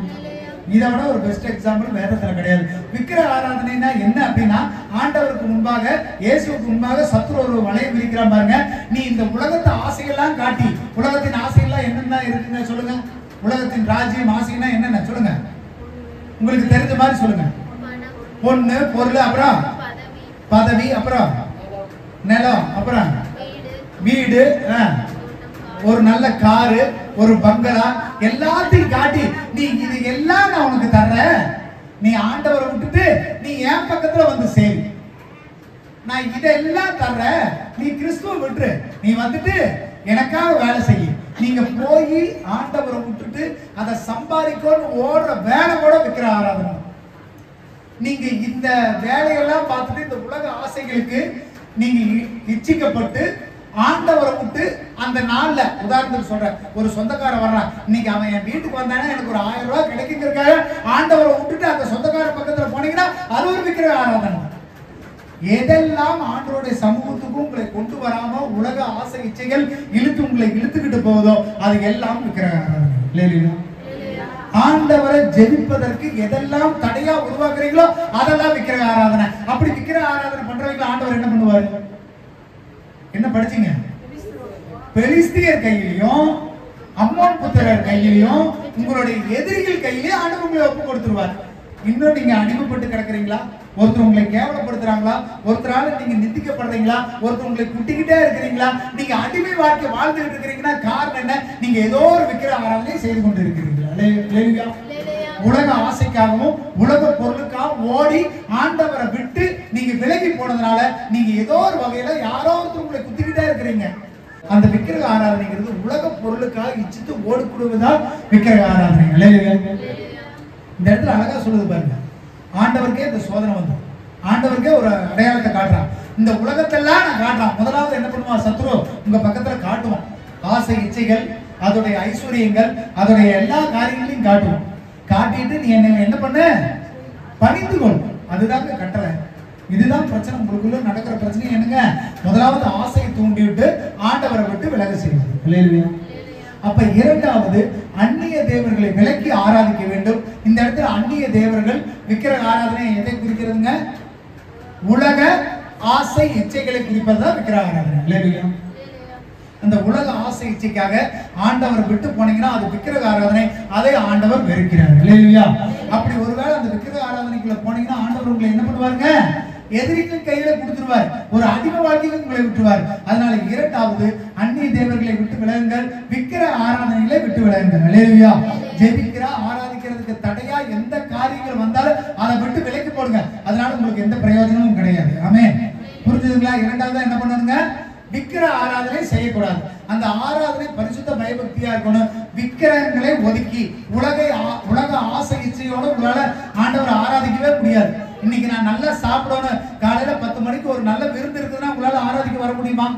இதை விட ஒரு பெஸ்ட் எக்ஸாம்பிள் வேதத்துல கிடையாது. விக்கிர ஆராதனைனா என்ன அப்படின்னா, ஆண்டவருக்கு முன்பாக இயேசுவுக்கு முன்பாக சத்துரு ஒரு வலையை விரிக்கிறான் பாருங்க. நீ இந்த உலகத்து ஆசையெல்லாம் காட்டி, உலகத்தின் ஆசையெல்லாம் என்னென்ன இருக்குங்க சொல்லுங்க. உலகத்தின் ராஜ்யம் ஆசைன்னா என்னென்ன சொல்லுங்க, உங்களுக்கு தெரிஞ்ச மாதிரி சொல்லுங்க. பொண்ணு, பொருள், அப்புறம் பதவி, அப்புறம் நிலம், அப்புறம் வீடு, ஒரு நல்ல காரு, ஒரு பங்களா, எல்லாத்தையும் காட்டி நீ இது எல்லாம் நான் உனக்கு தர்றேன், நீ ஆண்டவரை விட்டுட்டு நீ என் பக்கத்துல வந்து சேரு, நான் இதெல்லாம் தர்றேன், நீ கிறிஸ்துவ விட்டுரு, நீ வந்துட்டு எனக்காக வேலை செய்ய. நீங்க போய் ஆண்டவரை விட்டுட்டு அதை சம்பாதிக்கணும்னு ஓடுற வேலை கூட விக்கிர ஆராதனை. நீங்க இந்த வேலையெல்லாம் பார்த்துட்டு இந்த உலக ஆசைகளுக்கு நீங்க இச்சிக்கப்பட்டு ஆண்டவரை விட்டு அந்த நாள்ல, உதாரணத்துக்கு சொல்றேன், ஒரு சொந்தக்காரன் வர்றான், இன்னைக்கு அவன் என் வீட்டுக்கு வந்தானே எனக்கு ஒரு 1000 ரூபாய் கிடைக்குங்கிறதுக்காக ஆண்டவரை விட்டுட்டு அந்த சொந்தக்கார பக்கத்துல போனீங்கன்னா அது ஒரு விக்கிர ஆராதனை. எதெல்லாம் ஆண்டவருடைய சமூகத்துக்கும் உங்களை கொண்டு வராம உலக ஆசை இச்சைகள் இழுத்து உங்களை இழுத்துக்கிட்டு போகுதோ அது எல்லாம் விக்கிர ஆராதனை. இல்லையா? ஆண்டவரை ஜெபிப்பதற்கு எதெல்லாம் தடையா உருவாக்குறீங்களோ அதெல்லாம் விக்கிர ஆராதனை. அப்படி விக்கிர ஆராதனை பண்றவங்க ஆண்டவர் என்ன பண்ணுவாரு? என்ன படிச்சீங்க? பெலிஸ்தியர் கையிலையும் அம்மோன் புத்திரர் கையிலையும் உங்களுடைய எதிரிகள் கையிலேயே ஆண்டவர் உங்களை ஒப்பு கொடுத்துருவார். இன்னும் நீங்க அடிமைப்பட்டு கிடக்குறீங்களா? ஒருத்தர் உங்களை கேவலப்படுத்துறாங்களா? ஒருத்தரால நீங்க நிந்திக்கப்படுறீங்களா? ஒருத்தர் உங்களை குட்டிக்கிட்டே இருக்கிறீங்களா? நீங்க அடிமை வாழ்க்கை வாழ்ந்துட்டு இருக்கிறீங்கன்னா காரணம் என்ன? நீங்க ஏதோ ஒரு விக்கிர ஆராதனை செய்து கொண்டு இருக்கிறீங்களா? உலக ஆசைக்காகவும் உலக பொருளுக்காகவும் ஓடி ஆண்டவரை விட்டு நீங்க விலகி போனதுனால நீங்க ஏதோ ஒரு வகையில யாரோ ஒருத்தர் உங்களை குத்திக்கிட்டே இருக்கிறீங்க. அந்த விக்கிர ஆராதனைங்கிறது உலக பொருளுக்காக இச்சித்து ஓடுக்குடுவதால் விக்கிர ஆராதனை. இந்த இடத்துல அழகா சொல்லுது பாருங்க, ஆண்டவருக்கே இந்த சோதனை வந்து ஆண்டவருக்கே ஒரு அடையாளத்தை காட்டுறான். இந்த உலகத்தெல்லாம் நான் காட்டுறான். முதலாவது என்ன பண்ணுவான் சத்ரு? உங்க பக்கத்துல காட்டுவான். ஆசை இச்சைகள், அதோடைய ஐஸ்வர்யங்கள், அதோடைய எல்லா காரியங்களையும் காட்டுவோம். காட்டிட்டு நீ என்ன பண்ண? பணிந்து கொள். அதுதாங்க கட்டளை. இதுதான் பிரச்சனை. உங்களுக்குள்ள நடக்கிற பிரச்சனை என்னங்க? முதலாவது ஆசையை தூண்டிவிட்டு ஆண்டவரை விட்டு விலக செய்வது. இல்லையா? அப்ப இரண்டாவது அந்நிய தேவர்களை விலக்கி ஆராதிக்க வேண்டும். இந்த இடத்துல அந்நிய தேவர்கள் விக்கிர ஆராதனை எதை குறிக்கிறதுங்க? உலக ஆசை இச்சைகளை குறிப்பதுதான் விக்கிர ஆராதனை. இல்லையா? அந்த உலக ஆசை இச்சைக்காக ஆண்டவர் விட்டு போனீங்கன்னா அது விக்கிர ஆராதனை. அதை ஆண்டவர் வெறுக்கிறார். இல்லையா? அப்படி ஒருவேளை அந்த விக்கிர ஆராதனைக்குள்ள போனீங்கன்னா ஆண்டவர் உங்களை என்ன பண்ணுவாருங்க? எதிரிகள் கையில கொடுத்துருவார். ஒரு அடிமை வாழ்க்கைக்கு உங்களை விட்டுருவார். அதனால இரண்டாவது அந்நிய தேவர்களை விட்டு விலகுங்கள், விக்கிர ஆராதனைகளை விட்டு விலகுங்கள். இல்லையா? ஜெபிக்கிற ஆராதிக்கிறதுக்கு தடையா எந்த காரியங்கள் வந்தாலும் அதை விட்டு விலக்கி போடுங்க. அதனால உங்களுக்கு எந்த பிரயோஜனமும் கிடையாது. ஆமென். புரிஞ்சுதுங்களா? இரண்டாவது என்ன பண்ணணுங்க? விக்கிர ஆராதனை செய்யக்கூடாது. அந்த ஆராதனை பரிசுத்த பயபக்தியா இருக்கணும். விக்கிரங்களை ஒதுக்கி உலக ஆசை இச்சையோட உங்களால ஆண்டவரை ஆராதிக்கவே முடியாது. இன்னைக்கு நான் நல்லா சாப்பிடணும், காலையில 10 மணிக்கு ஒரு நல்ல விருந்து இருக்குதுன்னா உங்களால ஆராதிக்க வர முடியுமா?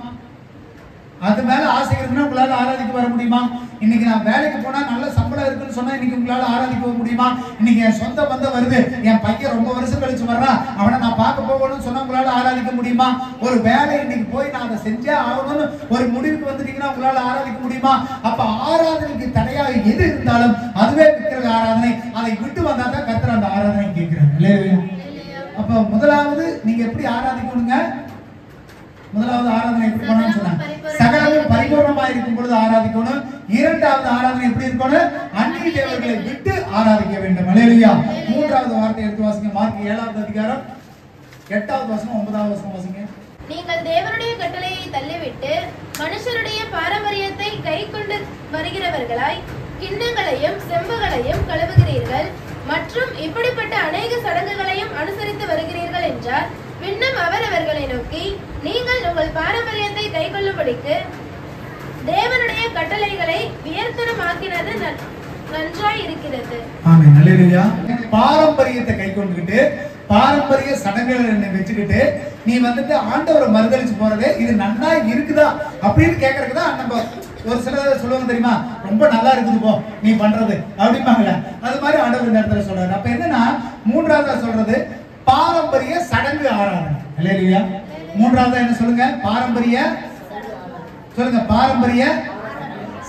அது மேல ஆசை இருக்குன்னா உங்களால ஆராதிக்க வர முடியுமா? இன்னைக்கு நான் வேலைக்கு போனா நல்ல சம்பளம் இருக்குன்னு சொன்னா இன்னைக்கு உங்களால ஆராதிக்க முடியுமா? இன்னைக்கு என் சொந்த பந்தம் வருது, என் பையன் ரொம்ப வருஷம் கழிச்சு வர்றான், அவனை நான் பார்க்க போகணும்னு சொன்னா உங்களால ஆராதிக்க முடியுமா? ஒரு வேலை இன்னைக்கு போய் நான் அதை செஞ்சே ஆகணும்னு ஒரு முடிவுக்கு வந்துட்டீங்கன்னா உங்களால ஆராதிக்க முடியுமா? அப்ப ஆராதனைக்கு தடையாக எது இருந்தாலும் அதுவே விக்கிர ஆராதனை. அதை விட்டு வந்தா தான் கர்த்தர் அந்த ஆராதனை ஆராதிக்கிறார். அல்லேலூயா. அப்ப முதலாவது நீங்க எப்படி ஆராதிக்கணுங்க? முதலாவது ஆராதனை எப்படி பண்ணணும்னு சொன்னாங்க. சகலமும் பரிபூர்ணமா இருக்கும் பொழுது ஆராதிக்கணும். இரண்டாவது ஆராதனை எப்படி இருக்கணும்? அந்நிய தேவர்களை விட்டு ஆராதிக்க வேண்டும். அல்லேலூயா. மூன்றாவது வார்த்தை எடுத்து வாசிங்க. மார்க் 7வது அதிகாரம் 8வது வசனம் 9வது வசனம் வாசிங்க. நீங்கள் தேவனுடைய கட்டளையை தள்ளிவிட்டு மனுஷருடைய பாரம்பரியத்தை கைக்கொண்டு வருகிறவர்களாய் கிண்ணங்களையும் செம்புகளையும் கழுவுகிறீர்கள் மற்றும் இப்படிப்பட்ட அநேக சடங்குகளையும் அனுசரித்து வருகிறீர்கள் என்றார். பின்னும் அவர் அவர்களை நோக்கி, நீங்கள் உங்கள் பாரம்பரியத்தை கைக்கொள்ளும்படிக்கு தேவனுடைய கட்டளைகளை வியர்த்தனமாக்கினது நன்றாய் இருக்கிறது. ஆமென். அல்லேலூயா. பாரம்பரியத்தை கைக்கொண்டுகிட்டு பாரம்பரிய சடங்குகளை வச்சுக்கிட்டு நீ வந்துட்டு ஆண்டவரை மறுதலிச்சு போறதே இது நன்னா இருக்குதா அப்படின்னு கேட்கறதுக்குதா நம்ம ஒரு சிலர் சொல்லுவாங்க தெரியுமா, ரொம்ப நல்லா இருக்குது போ நீ பண்றது அப்படிம்பாங்களே. அது மாதிரி ஆண்டவர் இந்த இடத்துல சொல்றாரு. அப்ப என்னன்னா மூன்றாவதா சொல்றது பாரம்பரிய சடங்கு ஆராதனை. அல்லேலூயா. மூன்றாவதா என்ன சொல்லுங்க? பாரம்பரிய சொல்லுங்க. பாரம்பரிய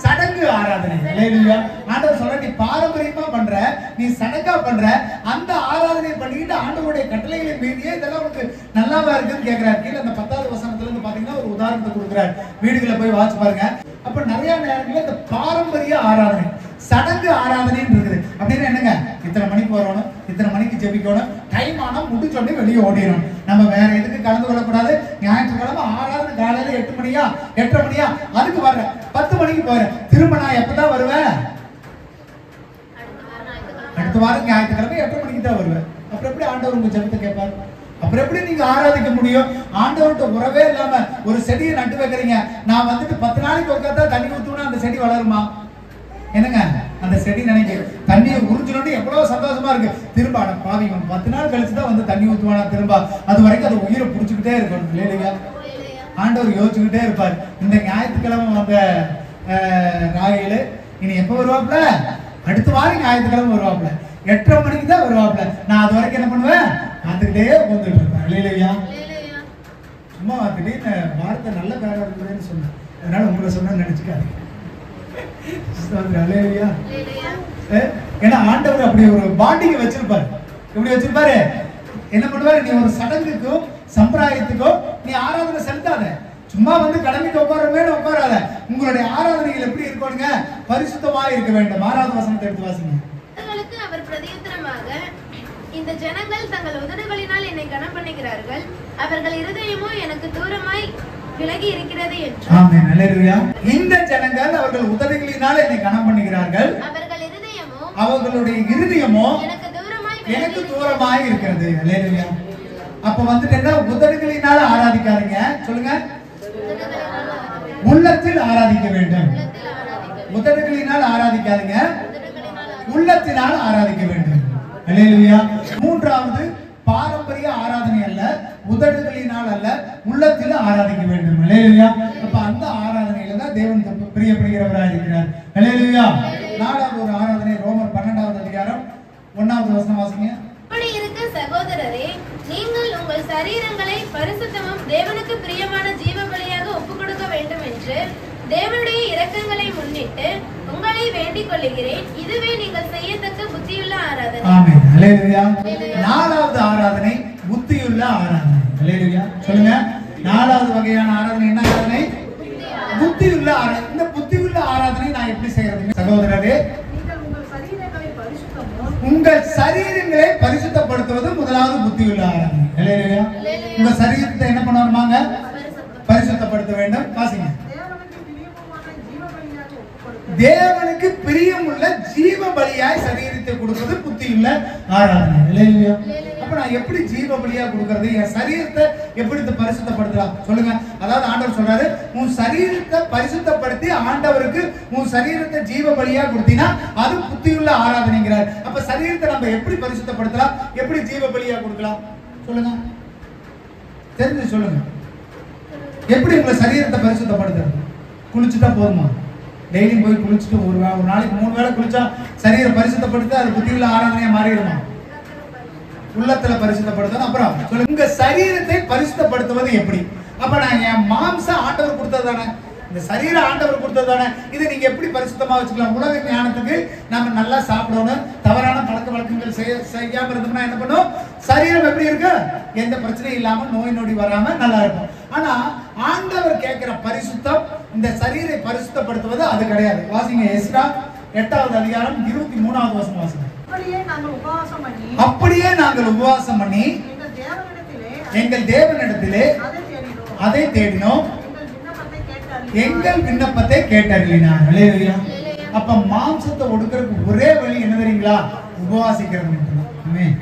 சடங்கு ஆராதனை. அல்லேலூயா. ஆண்டவர் சொல்ற நீ பாரம்பரியமா பண்ற, நீ சடங்கா பண்ற, அந்த ஆராதனை பண்ணிட்டு ஆண்டவருடைய கட்டளைகளை மீறியே இதெல்லாம் உனக்கு நல்லாவா இருக்குன்னு கேட்கிறார். கீழே அந்த 10வது வசனத்துல இருந்து பாத்தீங்கன்னா ஒரு உதாரணத்தை கொடுக்கிறார். வீடுகளை போய் வாட்சி பாருங்க. அப்ப நிறைய நேரங்களில் இந்த பாரம்பரிய ஆராதனை சடங்கு ஆராதனைன்னு இருக்குது. அப்படின்னு என்னங்க, இத்தனை மணிக்கு வரணும், இத்தனை மணிக்கு ஜெபிக்கணும், டைம் ஆனா முடிச்சோடனே வெளியே ஓடிடணும், நம்ம வேற எதுக்கு கலந்து கொள்ளக்கூடாது. ஞாயிற்றுக்கிழமை ஆராதனை காலையில 8 மணியா 8:30 மணியா அதுக்கு வர்றேன், 10 மணிக்கு போறேன், திரும்ப நான் எப்பதான் வருவேன்? அடுத்த வாரம் ஞாயிற்றுக்கிழமை 8:30 மணிக்கு தான் வருவேன். அப்புறம் எப்படி ஆண்டவர் உங்க ஜெபத்தை கேட்பாரு? அப்புறம் எப்படி நீங்க ஆராதிக்க முடியும்? ஆண்டவர்கிட்ட உறவே இல்லாம ஒரு செடியை நட்டு வைக்கிறீங்க, நான் வந்துட்டு 10 நாளைக்கு உட்கார்ந்தா தண்ணி ஊத்துனா அந்த செடி வளருமா? என்னங்க, அந்த செடி நினைக்க தண்ணியை உறிஞ்சணும்னு எவ்வளவு சந்தோஷமா இருக்கு. திரும்ப பாவி 10 நாள் கழிச்சுதான் வந்து தண்ணி ஊத்துவானா திரும்ப, அது வரைக்கும் அது உயிரை புடிச்சுக்கிட்டே இருக்கணும். இல்லையா? ஆண்டவர் யோசிச்சுக்கிட்டே இருப்பார். இந்த ஞாயிற்றுக்கிழமை வந்த ராகில இனி எப்ப வருவாப்ல? அடுத்த வாரம் ஞாயிற்றுக்கிழமை வருவாப்ல, 8:30 மணிக்கு தான் வருவாப்ல. நான் அது வரைக்கும் என்ன பண்ணுவேன்? பார்த்துக்கிட்டே உட்காந்துட்டு இருப்பேன். இல்லையா? சும்மா திடீர்னு வார்த்தை நல்ல பேரா இருக்குதுன்னு சொன்னேன், அதனால உங்களை சொன்ன நினைச்சுக்காது. ஏன்னா ஆண்டவர் அப்படி ஒரு பாண்டிங்க வச்சிருப்பாரு. எப்படி வச்சிருப்பாரு? என்ன பண்ணுவாரு? நீ ஒரு சடங்குக்கும் சம்பிரதாயத்துக்கும் நீ ஆராதனை செலுத்தாத, சும்மா வந்து கடமைக்கு உட்காரவே உட்காராத. உங்களுடைய ஆராதனைகள் எப்படி இருக்கணுங்க? பரிசுத்தமா இருக்க வேண்டும். 6வது வசனத்தை எடுத்து வாசிங்க. அவர் பிரதியுத்தரமாக, இந்த ஜனங்கள் தங்கள் உதடுகளினால் என்னை கனம் பண்ணுகிறார்கள், அவர்கள் இருதயமோ எனக்கு தூரமாய் விலகி இருக்கிறது என்று. ஆமென். அல்லேலூயா. இந்த ஜனங்கள் அவர்கள் உதடுகளினால் என்னை கனம் பண்ணுகிறார்கள், அவர்களுடைய இருதயமோ எனக்கு தூரமாய் இருக்கிறது. அல்லேலூயா. அப்ப வந்துட்டு என்ன? உதடுகளினால ஆராதிக்காதீங்க, சொல்லுங்க, உள்ளத்தில் ஆராதிக்க வேண்டும். உதடுகளினால் ஆராதிக்காதீங்க, உள்ளத்தினால் ஆராதிக்க வேண்டும். அல்லேலூயா. மூன்றாவது பாரம்பரிய ஆராதனை அல்ல, உதடுகளினால் அல்ல, உள்ளத்தில் ஆராதிக்க வேண்டும். அல்லேலூயா. அப்ப அந்த ஆராதனையில தான் தேவன் பிரியப்படுகிறவராக இருக்கிறார். அல்லேலூயா. 4வது ஒரு ஆராதனை ரோமர் 12வது அதிகாரம் 1வது வசனம் வாசிங்க. அப்படி இருக்க சகோதரரே, நீங்கள் உங்கள் சரீரங்களை பரிசுத்தமும் தேவனுக்கு பிரியமான ஜீவ பலியாக ஒப்புக் கொடுக்க வேண்டும் என்று தேவனுடைய இரக்கங்களை முன்னிட்டு உங்களை வேண்டிக் கொள்கிறேன். இதுவே நீங்கள் செய்யத்தக்க புத்தியுள்ள ஆராதனை. ஆமென். அல்லேலூயா. 4வது ஆராதனை புத்தியுள்ள ஆராதனை. அல்லேலூயா. சொல்லுங்க, 4வது வகையான ஆராதனை என்ன ஆராதனை? புத்தியுள்ள ஆராதனை. இந்த புத்தியுள்ள ஆராதனை நான் எப்படி செய்யறது? சகோதரரே, உங்கள் சரீரங்களை பரிசுத்தப்படுத்துவது முதலாவது புத்தியுள்ள ஆராதனை. அல்லேலூயா. உங்க சரீரத்தை என்ன பண்ணணுமாங்க? பரிசுத்தப்படுத்த வேண்டும். வாசிங்க. தேவனுக்கு பிரியமுள்ள ஜீவ பலியாய் சரீரத்தை கொடுப்பது புத்தியுள்ள ஆராதனை. அல்லேலூயா. அப்ப நான் எப்படி ஜீவ பலியா கொடுக்கிறது? என் சரீரத்தை எப்படி பரிசுத்தப்படுத்தலாம்? சொல்லுங்க. அதாவது ஆண்டவர் சொல்றாரு, உன் சரீரத்தை பரிசுத்தப்படுத்தி ஆண்டவருக்கு உன் சரீரத்தை ஜீவ பலியா கொடுத்தீங்கன்னா அது புத்தியுள்ள ஆராதனைங்கிறார். அப்ப சரீரத்தை நம்ம எப்படி பரிசுத்தப்படுத்தலாம், எப்படி ஜீவ பலியா கொடுக்கலாம்? சொல்லுங்க, தெரிஞ்சு சொல்லுங்க. எப்படி உங்க சரீரத்தை பரிசுத்தப்படுத்துறது? குளிச்சுட்டா போதுமா? டெய்லியும் போய் குளிச்சுட்டு ஒரு நாளைக்கு 3 வேளை குளிச்சா சரீர பரிசுத்தப்படுத்த அது புத்தியுள்ள ஆராதனையா மாறிடுமா? உள்ளத்துல பரிசுத்தப்படுத்தணும். அப்புறம் சொல்லுங்க, உங்க சரீரத்தை பரிசுத்தப்படுத்துவது எப்படி? அப்ப நான் என் மாம்சம் ஆண்டவர் கொடுத்தது தானே, இந்த சரீரம் ஆண்டவர் கொடுத்ததானே, இதை நீங்க எப்படி பரிசுத்தமா வச்சுக்கலாம்? உலக ஞானத்துக்கு நம்ம நல்லா சாப்பிடணும், தவறான பழக்க வழக்கங்கள் செய்யாம இருந்தோம்னா என்ன பண்ணும்? சரீரம் எப்படி இருக்கு? எந்த பிரச்சனையும் இல்லாம நோய் நொடி வராம நல்லா இருக்கும். ஆனா ஆண்டவர் கேட்கிற பரிசுத்தம், இந்த சரீரை பரிசுத்தப்படுத்துவது அது கிடையாது. வாசிங்க எஸ்ரா 8வது அதிகாரம் 23வது வசனம் வாசிங்க. அப்படியே நாங்கள் உபவாசம் பண்ணி எங்கள் தேவனிடத்திலே அதை தேடினோம், எங்கள் விண்ணப்பத்தை கேட்டறினார். அல்லேலூயா. அப்ப மாம்சத்தை ஒடுக்கிறதுக்கு ஒரே வழி என்ன தெரியுங்களா? உபவாசிக்கிறது மட்டும்தான். ஆமென்.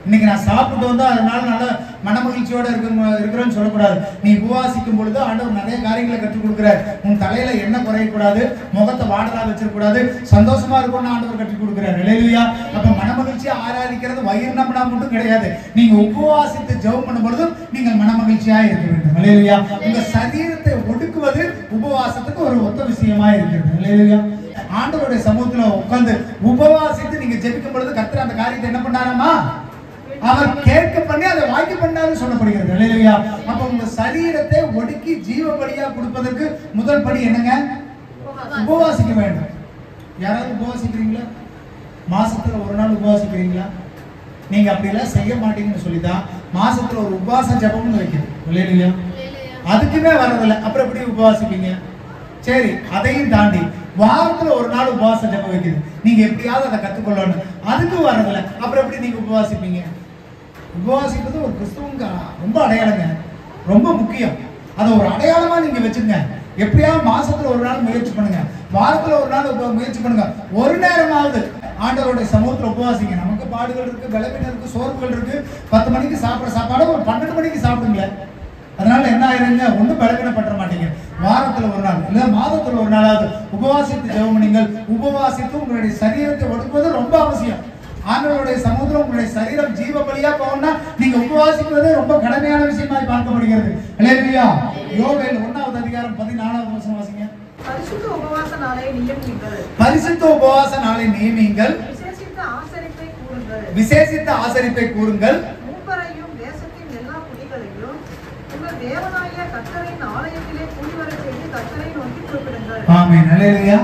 இன்னைக்கு நான் சாப்பிட்டு வந்தா அதனால நல்ல மனமகிழ்ச்சியோட இருக்கிறோன்னு சொல்லக்கூடாது. நீ உபவாசிக்கும் பொழுது ஆண்டவர் நிறைய காரியங்களை கற்றுக் கொடுக்கிறார். உன் தலையில எண்ணெய் குறையக்கூடாது, முகத்தை வாடலா வச்சிருக்கூடாது, சந்தோஷமா இருக்கும்னு ஆண்டவர் கற்றுக் கொடுக்கிறார். அல்லேலூயா. அப்ப மனமகிழ்ச்சியா ஆராதிக்கிறது வயிறு நம்பினா மட்டும் கிடையாது. நீங்க உபவாசித்து ஜெபம் பண்ணும் பொழுது நீங்கள் மனமகிழ்ச்சியா இருக்க வேண்டும். அல்லேலூயா. உங்க சரீரத்தை ஒடுக்குவது உபவாசத்துக்கு ஒரு ஒத்த விஷயமா இருக்கிறது. அல்லேலூயா. ஆண்டவருடைய சமூகத்துல உட்கார்ந்து உபவாசித்து நீங்க ஜெபிக்கும் பொழுது கர்த்தர் அந்த காரியத்தை என்ன பண்ணாராமா? அவர் கேட்க பண்ணி அதை வாங்கி பண்ணாரு சொல்லப்படுகிறது. அல்லேலூயா. அப்ப உங்க சரீரத்தை ஒடுக்கி ஜீவ பலியா கொடுப்பதற்கு முதல் படி என்னங்க? உபவாசிக்க வேண்டும். யாராவது உபவாசிக்கிறீங்களா? மாசத்துல ஒரு நாள் உபவாசிக்கிறீங்களா? நீங்க அப்படி எல்லாம் செய்ய மாட்டீங்கன்னு சொல்லிதான் மாசத்துல ஒரு உபவாச ஜபம்னு வைக்குது. அல்லேலூயா. அதுக்குமே வரதில்லை, அப்புறம் எப்படி உபவாசிப்பீங்க? சரி, அதையும் தாண்டி வாரத்துல ஒரு நாள் உபவாச ஜபம் வைக்குது. நீங்க எப்படியாவது அதை கத்துக்கொள்ளணும், அதுக்கு வரதில்லை, அப்புறம் எப்படி நீங்க உபவாசிப்பீங்க? உபவாசிப்பது ஒரு கிறிஸ்துவங்க ரொம்ப அடையாளங்க, ரொம்ப முக்கியம். அதை ஒரு அடையாளமா நீங்க வச்சுங்க. எப்படியாவது மாசத்துல ஒரு நாள் முயற்சி பண்ணுங்க, வாரத்துல ஒரு நாள் முயற்சி பண்ணுங்க. ஒரு நேரமாவது ஆண்டவருடைய சமூகத்துல உபவாசிங்க. நமக்கு பாடுகள் இருக்கு, பலவீனம் இருக்கு, சோர்வுகள் இருக்கு. 10 மணிக்கு சாப்பிட்ற சாப்பாடு ஒரு 12 மணிக்கு சாப்பிடுங்களேன். அதனால என்ன ஆயிருங்க? ஒன்றும் பலவீனப்பட்ட மாட்டீங்க. வாரத்துல ஒரு நாள் இல்ல மாதத்துல ஒரு நாளாவது உபவாசித்து ஜெபம் பண்ணுங்கள். உபவாசித்து உங்களுடைய சரீரத்தை ஒடுக்குவது ரொம்ப அவசியம். ஆண்டவருடைய சமூகத்துல உங்களுடைய சரீரம் ஜீவ பலியா போகணும்னா நீங்க உபவாசிக்கிறது ரொம்ப கடமையான விஷயமாய் பார்க்கப்படுகிறது. அல்லேலூயா. யோவேல் 1வது அதிகாரம் 14வது வசனம் வாசிங்க. பரிசுத்த உபவாச நாளை நியமியுங்கள். பரிசுத்த உபவாச நாளை நியமியுங்கள். விசேஷித்த ஆசரிப்பை கூறுங்கள். மூப்பரையும் தேசத்தின் எல்லா குடிகளையும் உங்கள் தேவனாகிய கர்த்தரின் ஆலயத்திலே கூடி வரச் செய்து கர்த்தரை நோக்கி கூப்பிடுங்கள். ஆமென். அல்லேலூயா.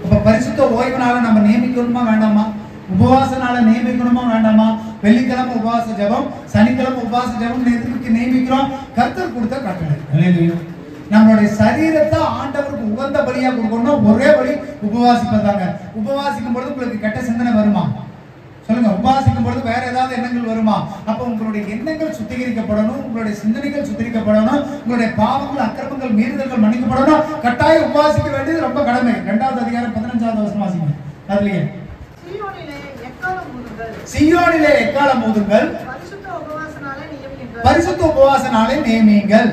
அப்ப பரிசுத்த ஓய்வு நாளை நம்ம நியமிக்கணுமா வேண்டாமா? உபவாச நாளை நியமிக்கணுமா வேண்டாமா? வெள்ளிக்கிழமை உபவாச ஜெபம், சனிக்கிழமை உபவாச ஜெபம் எதுக்கு நியமிக்கிறோம்? கர்த்தர் கொடுத்த கட்டளை. அல்லேலூயா. நம்மளுடைய சரீரத்தை ஆண்டவருக்கு உகந்த பலியா கொடுக்கணும். ஒரே வழி உபவாசிப்பதாங்க. உபவாசிக்கும் பொழுது உங்களுக்கு கெட்ட சிந்தனை வருமா? சொல்லுங்க. உபவாசிக்கும் பொழுது வேற ஏதாவது எண்ணங்கள் வருமா? அப்ப உங்களுடைய எண்ணங்கள் சுத்திகரிக்கப்படணும், உங்களுடைய சிந்தனைகள் சுத்திகரிக்கப்படணும், உங்களுடைய பாவங்கள், அக்கிரமங்கள், மீறுதல்கள் மன்னிக்கப்படணும். கட்டாயம் உபவாசிக்க வேண்டியது ரொம்ப கடமை. 2வது அதிகாரம் 15வது வசனம் வாசிங்க. அதுலயே சீயோனிலே எக்காலம் ஊதுங்கள். பரிசுத்த உபவாச நாளை நியமியுங்கள்.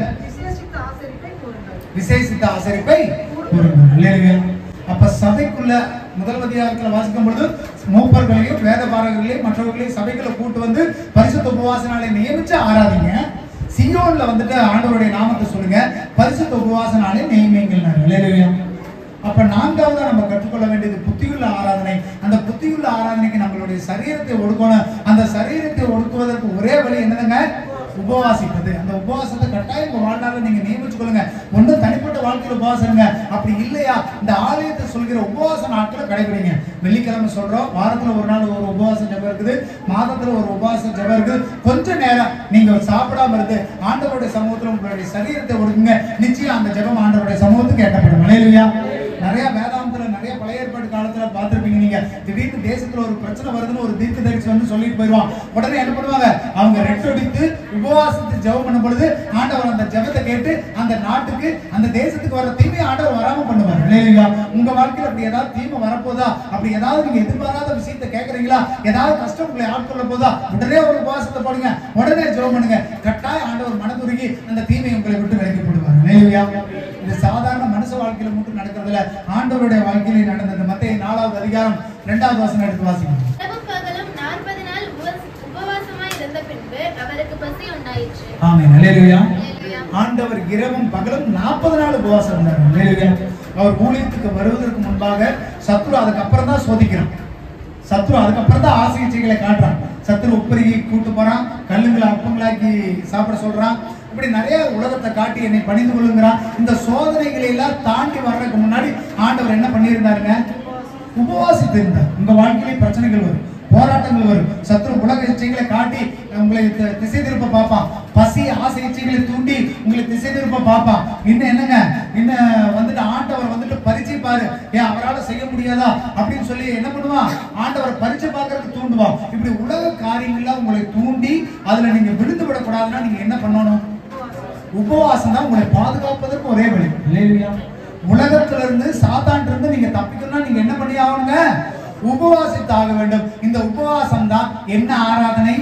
விசேஷித்த ஆசரிப்பை கூறுங்கள். அல்லேலூயா. அப்ப சபைக்குள்ள முதல் அதிகாரத்துல வாசிக்கும் பொழுது மூப்பர்களையும் வேதபாரகர்களையும் மற்றவர்களையும் சபைக்குள்ள கூட்டு வந்து பரிசுத்த உபவாச நாளை நியமிச்சு ஆராதிங்க. சீயோன்ல வந்துட்டு ஆண்டவருடைய நாமத்தை சொல்லுங்க. பரிசுத்த உபவாச நாளை நியமியுங்கள். அல்லேலூயா. அப்ப 4வது நம்ம கற்றுக்கொள்ள வேண்டியது புத்தியுள்ள ஆராதனை. அந்த புத்தியுள்ள ஆராதனைக்கு நம்மளுடைய சரீரத்தை ஒடுக்கணும். அந்த சரீரத்தை ஒடுக்குவதற்கு ஒரே வழி என்னதுங்க? உபவாசிப்பது. அந்த உபவாசத்தை கட்டாயம் உங்க வாழ்நாள நீங்க நியமிச்சு கொள்ளுங்க. ஒன்றும் தனிப்பட்ட வாழ்க்கையில உபவாசங்க. அப்படி இல்லையா இந்த ஆலயத்தை சொல்கிற உபவாச நாட்களை கடைபிடிங்க. வெள்ளிக்கிழமை சொல்றோம், வாரத்துல ஒரு நாள் ஒரு உபவாச ஜெபம் இருக்குது, மாதத்துல ஒரு உபவாச ஜெபம் இருக்குது. கொஞ்ச நேரம் நீங்க சாப்பிடாம இருந்து ஆண்டவருடைய சமூகத்துல உங்களுடைய சரீரத்தை ஒடுக்குங்க. நிச்சயம் அந்த ஜெபம் ஆண்டவருடைய சமூகத்துக்கு ஏற்றப்படும். அல்லேலூயா. நிறைய வேதாந்தத்துல நிறைய பழைய ஏற்பாடு காலத்துல பார்த்திருப்பீங்க நீங்க. திடீர்னு தேசத்துல ஒரு பிரச்சனை வருதுன்னு ஒரு தீர்க்கதரிசி வந்து சொல்லிட்டு போயிடுவான். உடனே என்ன பண்ணுவாங்க? அவங்க ரெட்டடித்து உபவாசத்தை ஜெபம் பண்ணும் பொழுது ஆண்டவர் அந்த ஜெபத்தை கேட்டு அந்த நாட்டுக்கு அந்த தேசத்துக்கு வர தீமை ஆண்டவர் வராம பண்ணுவார். இல்லையா? உங்க வாழ்க்கையில் அப்படி ஏதாவது தீமை வரப்போதா? அப்படி ஏதாவது நீங்க எதிர்பாராத விஷயத்தை கேட்கறீங்களா? ஏதாவது கஷ்டம் உங்களை ஆட்கொள்ள போதா? உடனே ஒரு உபவாசத்தை போடுங்க, உடனே ஜெபம் பண்ணுங்க. கட்டாயம் ஆண்டவர் மனதுருகி அந்த தீமை உங்களை விட்டு விலக்கி போடுவார். இல்லையா? இது சாதாரண மனுஷ வாழ்க்கையில மட்டும் நடக்கிறதுல ஆண்டவருடைய வாழ்க்கையில நடந்தது. மத்தேயு 4வது அதிகாரம் 2வது வசனம் எடுத்து வாசிங்க. ஆமென். அல்லேலூயா. ஆண்டவர் இரவும் பகலும் 40 நாள் உபவாசம் இருந்தார். அல்லேலூயா. அவர் ஊழியத்துக்கு வருவதற்கு முன்பாக சத்துரு அதுக்கப்புறம் தான் சோதிக்கிறான். சத்துரு அதுக்கப்புறம் தான் ஆசைகளை காட்டுறான். சத்துரு உப்பரிகை கூட்டு போறான், கல்லுங்களை அப்பங்களாக்கி சாப்பிட சொல்றான். இப்படி நிறைய உலகத்தை காட்டி என்னை பணிந்து கொள்ளுங்கிறான். இந்த சோதனைகளை எல்லாம் தாண்டி வர்றதுக்கு முன்னாடி ஆண்டவர் என்ன பண்ணியிருந்தாருங்க? உபவாசித்து இருந்தார். உங்க வாழ்க்கையிலே பிரச்சனைகள் வரும், போராட்டங்கள் வரும், சத்துரு உலக இச்சைகளை காட்டி உங்களை திசை திருப்ப பார்ப்பான், பசி ஆசை இச்சைகளை தூண்டி உங்களை திசை திருப்ப பார்ப்பான். இன்னும் என்னங்க, இன்னும் வந்துட்டு ஆண்டவர் வந்துட்டு பரிச்சை பாரு, ஏன் அவரால் செய்ய முடியாதா அப்படின்னு சொல்லி என்ன பண்ணுவான்? ஆண்டவர் பரிச்சை பார்க்கறதுக்கு தூண்டுவான். இப்படி உலக காரியங்கள்லாம் உங்களை தூண்டி அதுல நீங்க விழுந்து விடக்கூடாதுன்னா நீங்க என்ன பண்ணணும்? உபவாசம் தான் உங்களை பாதுகாப்பதற்கு ஒரே வழி. இல்லையா? உலகத்துல இருந்து சாத்தான்ல இருந்து நீங்க தப்பிக்கணும்னா நீங்க என்ன பண்ணி ஆகணுங்க? உபவாசித்தாக வேண்டும். இந்த உபவாசம் தான் என்ன ஆராதனை?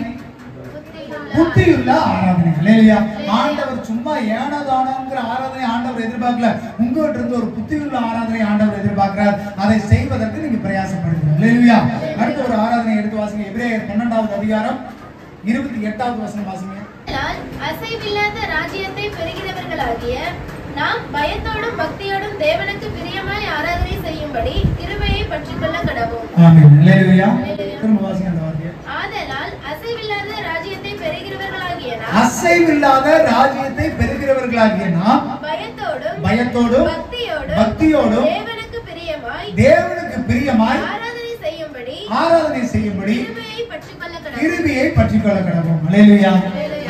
புத்தியுள்ள ஆராதனை. இல்லையா? ஆண்டவர் சும்மா ஏனதானங்கிற ஆராதனை ஆண்டவர் எதிர்பார்க்கல. உங்ககிட்ட இருந்து ஒரு புத்தியுள்ள ஆராதனை ஆண்டவர் எதிர்பார்க்கிறார். அதை செய்வதற்கு நீங்க பிரயாசப்படுங்க. இல்லையா? அடுத்த ஒரு ஆராதனை எடுத்து வாசிங்க. எபிரேயர் 12வது அதிகாரம் 28வது வசனம் வாசிங்க. அசைவில்லாத ராஜ்யத்தை பெறுகிறவர்களாகிய நாம் பயத்தோடும் பக்தியோடும் தேவனுக்கு பிரியமாய் ஆராதனை செய்யும்படி கிருபையை பற்றிக்கொள்ள கடவோம். ஆமென். அல்லேலூயா. திரும்ப வாசிங்க அந்த வார்த்தையை. ஆதலால் அசைவில்லாத ராஜ்யத்தை பெறுகிறவர்களாகிய நாம் அசைவில்லாத ராஜ்யத்தை பெறுகிறவர்களாகிய நாம் பயத்தோடும் பக்தியோடும் தேவனுக்கு பிரியமாய் ஆராதனை செய்யும்படி கிருபையை பற்றிக்கொள்ள கடவோம். அல்லேலூயா.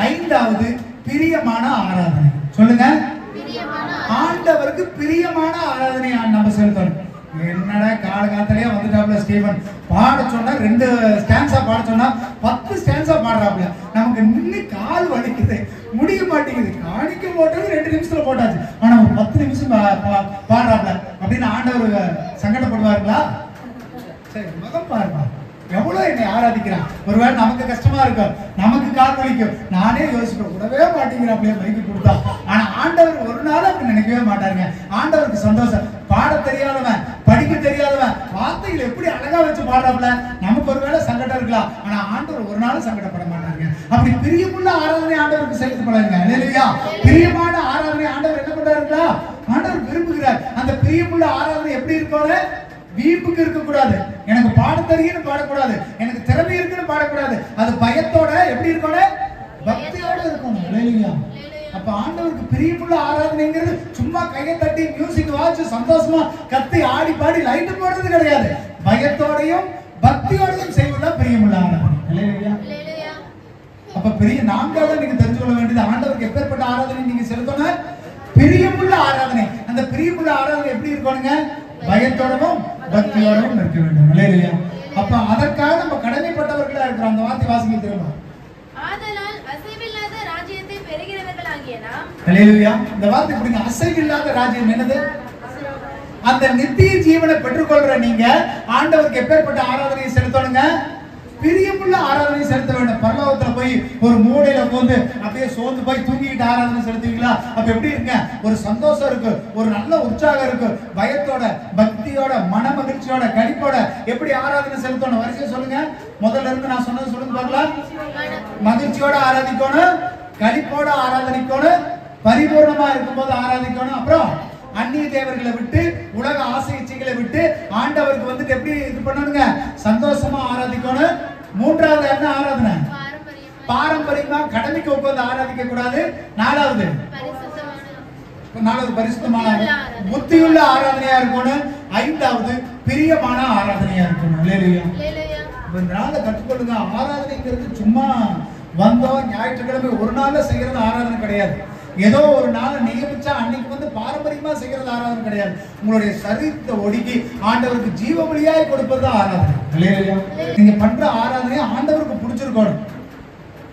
5வது பிரியமான ஆராதனை. சொல்லுங்க. ஆண்டவருக்கு பிரியமான ஆராதனை நம்ம செலுத்தணும். என்னடா காலகாலத்திலேயே வந்துட்டாப்ல ஸ்டீவன், பாட சொன்னா 2 ஸ்டான்ஸா பாட சொன்னா 10 ஸ்டான்ஸா பாடுறாப்ல. நமக்கு நின்று கால் வலிக்குது, முடிய மாட்டேங்குது. காணிக்க போட்டது 2 நிமிஷத்துல போட்டாச்சு, ஆனா 10 நிமிஷம் பாடுறாப்ல அப்படின்னு ஆண்டவர் சங்கடப்படுவாருங்களா? சரி, மகன் பாருப்பா எவ்வளவு என்னை ஆராதிக்கிறான். ஒருவேளை நமக்கு கஷ்டமா இருக்கும், நமக்கு கால் வலிக்கும். நானே யோசிப்பேன், விடவே மாட்டேங்கிறேன் அப்படியே மைக்கு கொடுத்தா. ஆனா ஆண்டவர் ஒரு நாள் அப்படி நினைக்கவே மாட்டாருங்க. ஆண்டவருக்கு சந்தோஷம். பாட தெரியாதவன், படிக்க தெரியாதவன் வார்த்தைகள் எப்படி அழகா வச்சு பாடுறாப்ல. நமக்கு ஒருவேளை சங்கடம் இருக்கலாம், ஆனா ஆண்டவர் ஒரு நாளும் சங்கடப்பட மாட்டாருங்க. அப்படி பிரியமுள்ள ஆராதனை ஆண்டவருக்கு செலுத்தப்படுங்க. இல்லையா? பிரியமான ஆராதனை ஆண்டவர் என்ன பண்றாருங்களா? ஆண்டவர் விரும்புகிறார். அந்த பிரியமுள்ள ஆராதனை எப்படி இருக்கணும்? வீம்புக்கு இருக்கக்கூடாது. எனக்கு பாட தெரியும்னு பாடக்கூடாது, எனக்கு திறமை இருக்குன்னு பாடக்கூடாது. அது பயத்தோட எப்படி இருக்கணும்? பக்தியோட இருக்கணும். இல்லையா? அப்ப ஆண்டவருக்கு பிரியமுள்ள ஆராதனைங்கிறது சும்மா கையை தட்டி மியூசிக் வாட்சி சந்தோஷமா கத்தி ஆடி பாடி லைட் போடுறது கிடையாது. பயத்தோடையும் பக்தியோடையும் செய்வதுதான் பிரியமுள்ள ஆராதனை. இல்லையா? அப்ப பெரிய 4வது நீங்க தெரிஞ்சு கொள்ள வேண்டியது, ஆண்டவருக்கு எப்பேற்பட்ட ஆராதனை நீங்க செலுத்தணும்? பிரியமுள்ள ஆராதனை. அந்த பிரியமுள்ள ஆராதனை எப்படி இருக்கணுங்க? பயத்தோடவும் பக்தியோடவும் இருக்க வேண்டும். இல்லையா? அப்ப அதற்காக நம்ம கடமைப்பட்டவர்களா இருக்கிறோம். அந்த வார்த்தை வாசிங்க திரும்ப. ஆதலால் அசைவில்லாத ராஜ்யத்தை பெறுகிறவர்களாகிய நாம். அல்லேலூயா. இந்த வார்த்தை புரியுங்க. அசைவில்லாத ராஜ்யம் என்னது? அந்த நித்திய ஜீவனை பெற்றுக்கொள்ற நீங்க ஆண்டவருக்கு எப்பேற்பட்ட ஆராதனையை செலுத்தணுங்க? பிரியமுள்ள ஆராதனை செலுத்த வேண்டும். பரலோகத்துல போய் ஒரு மூலையில போந்து அப்படியே சோர்ந்து போய் தூங்கிட்டு ஆராதனை செலுத்துவீங்களா? அப்ப எப்படி இருக்க? ஒரு சந்தோஷம் இருக்கு, ஒரு நல்ல உற்சாகம் இருக்கு. பயத்தோட பக்தியோட மன மகிழ்ச்சியோட கழிப்போட எப்படி ஆராதனை செலுத்தணும்? வரிசையா சொல்லுங்க. முதல்ல இருந்து நான் சொன்னது சொல்லுங்க பார்க்கலாம். மகிழ்ச்சியோட ஆராதிக்கணும், கழிப்போட ஆராதனிக்கணும், பரிபூர்ணமா இருக்கும்போது ஆராதிக்கணும். அப்புறம் அந்நிய தேவர்களை விட்டு உலக ஆசை இச்சைகளை விட்டு ஆண்டவருக்கு வந்துட்டு எப்படி இது பண்ணணுங்க? சந்தோஷமா ஆராதிக்கணும். 3வது என்ன ஆராதனை? பாரம்பரியமா கடமைக்கு உட்கார்ந்து ஆராதிக்க கூடாது. 4வது பரிசுத்தமான புத்தியுள்ள ஆராதனையா இருக்கணும். 5வது பிரியமான ஆராதனையா இருக்கணும். இல்லையா? இந்த நாளை கற்றுக்கொள்ளுங்க. ஆராதனைங்கிறது சும்மா வந்தோம் ஞாயிற்றுக்கிழமை ஒரு நாள்ல செய்யறது ஆராதனை கிடையாது. ஏதோ ஒரு நாளை நியமிச்சா அன்னைக்கு வந்து பாரம்பரியமா செய்யறது ஆராதனை கிடையாது. உங்களுடைய சரீரத்தை ஒடுக்கி ஆண்டவருக்கு ஜீவ பலியாய் கொடுப்பது ஆராதனை. இல்லையா? நீங்க பண்ற ஆராதனை ஆண்டவருக்கு பிடிச்சிருக்கணும்.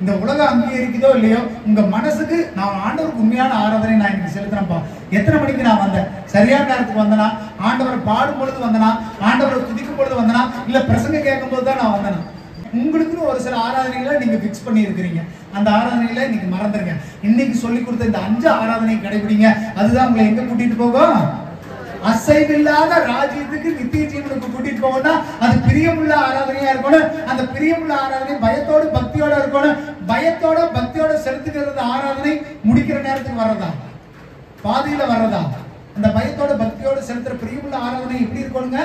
இந்த உலகம் அங்கீகரிக்குதோ இல்லையோ, உங்க மனசுக்கு நான் ஆண்டவருக்கு உண்மையான ஆராதனை நான் இன்னைக்கு செலுத்துறேன்ப்பா. எத்தனை மணிக்கு நான் வந்தேன்? சரியான நேரத்துக்கு வந்தனா? ஆண்டவரை பாடும் பொழுது வந்தனா? ஆண்டவரை துதிக்கும் பொழுது வந்தனா? இல்ல பிரசங்க கேட்கும் போது தான் நான் வந்தேனா? உங்களுக்குன்னு ஒரு சில ஆராதனைகளை நீங்க பிக்ஸ் பண்ணி இருக்கிறீங்க. அந்த ஆராதனைகளை நீங்க மறந்துருங்க. இன்னைக்கு சொல்லி கொடுத்த இந்த 5 ஆராதனை கடைபிடிங்க. அதுதான் உங்களை எங்க கூட்டிட்டு போகும்? அசைவில்லாத ராஜ்யத்துக்கு, நித்திய ஜீவனுக்கு கூட்டிட்டு போகணும்னா அது பிரியமுள்ள ஆராதனையா இருக்கணும். அந்த பிரியமுள்ள ஆராதனை பயத்தோடு பக்தியோட இருக்கணும். பயத்தோட பக்தியோட செலுத்துகிறது ஆராதனை முடிக்கிற நேரத்துக்கு வர்றதா, பாதியில வர்றதா? அந்த பயத்தோட பக்தியோட செலுத்துற பிரியமுள்ள ஆராதனை எப்படி இருக்கணுங்க?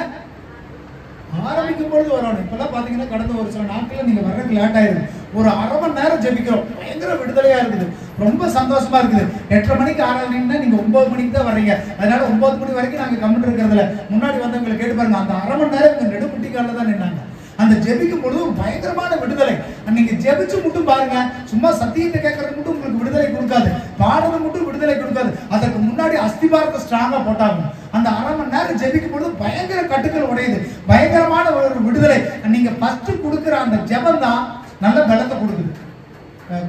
ஆரம்பிக்கும் பொழுது வரணும். இப்பெல்லாம் பாத்தீங்கன்னா கடந்த ஒரு சில நாட்கள்ல நீங்க வர்றதுக்கு லேட் ஆயிருக்கு. ஒரு 1/2 மணி நேரம் ஜெபிக்கிறோம், பயங்கர விடுதலையா இருக்குது. ரொம்ப சந்தோஷமா இருக்குது. 8:30 மணிக்கு ஆராதனைன்னா நீங்க 9 மணிக்கு தான் வர்றீங்க. அதனால 9 மணி வரைக்கும் நாங்க கம்மிட்டு இருக்கிறதுல முன்னாடி வந்தவங்களை கேட்டு பாருங்க. அந்த அரை மணி நேரம் இங்க நெடுமுட்டிக்கால தான் நின்னாங்க. அந்த ஜெபிக்கும் பொழுது பயங்கரமான விடுதலை. நீங்க ஜெபிச்சு மட்டும் பாருங்க, சும்மா சத்தியத்தை கேட்கறது மட்டும் உங்களுக்கு விடுதலை கொடுக்காது, பாடுறது மட்டும் விடுதலை கொடுக்காது. அதற்கு முன்னாடி அஸ்திபாரத்தை ஸ்ட்ராங்கா போட்டாங்க. அந்த அரை மணி நேரம் ஜெபிக்கும் பொழுது பயங்கர கட்டுக்கள் உடையுது, பயங்கரமான ஒரு விடுதலை. நீங்க ஃபர்ஸ்ட் கொடுக்குற அந்த ஜெபம் தான் நல்ல பலத்தை கொடுக்குது.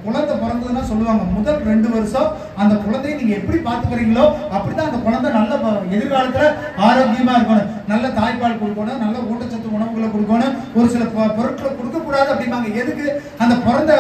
குழந்தை பிறந்ததுன்னா சொல்லுவாங்க, முதல் 2 வருஷம் அந்த குழந்தையை நீங்க எப்படி பாத்துக்கிறீங்களோ அப்படிதான் அந்த குழந்தை நல்ல எதிர்காலத்துல ஆரோக்கியமா இருக்கணும். நல்ல தாய்ப்பால் கொடுக்கணும், நல்ல ஊட்டச்சத்து உணவுகளை கொடுக்கணும், ஒரு சில பொருட்களை கொடுக்க கூடாது அப்படிம்பாங்க. எதுக்கு? அந்த பிறந்த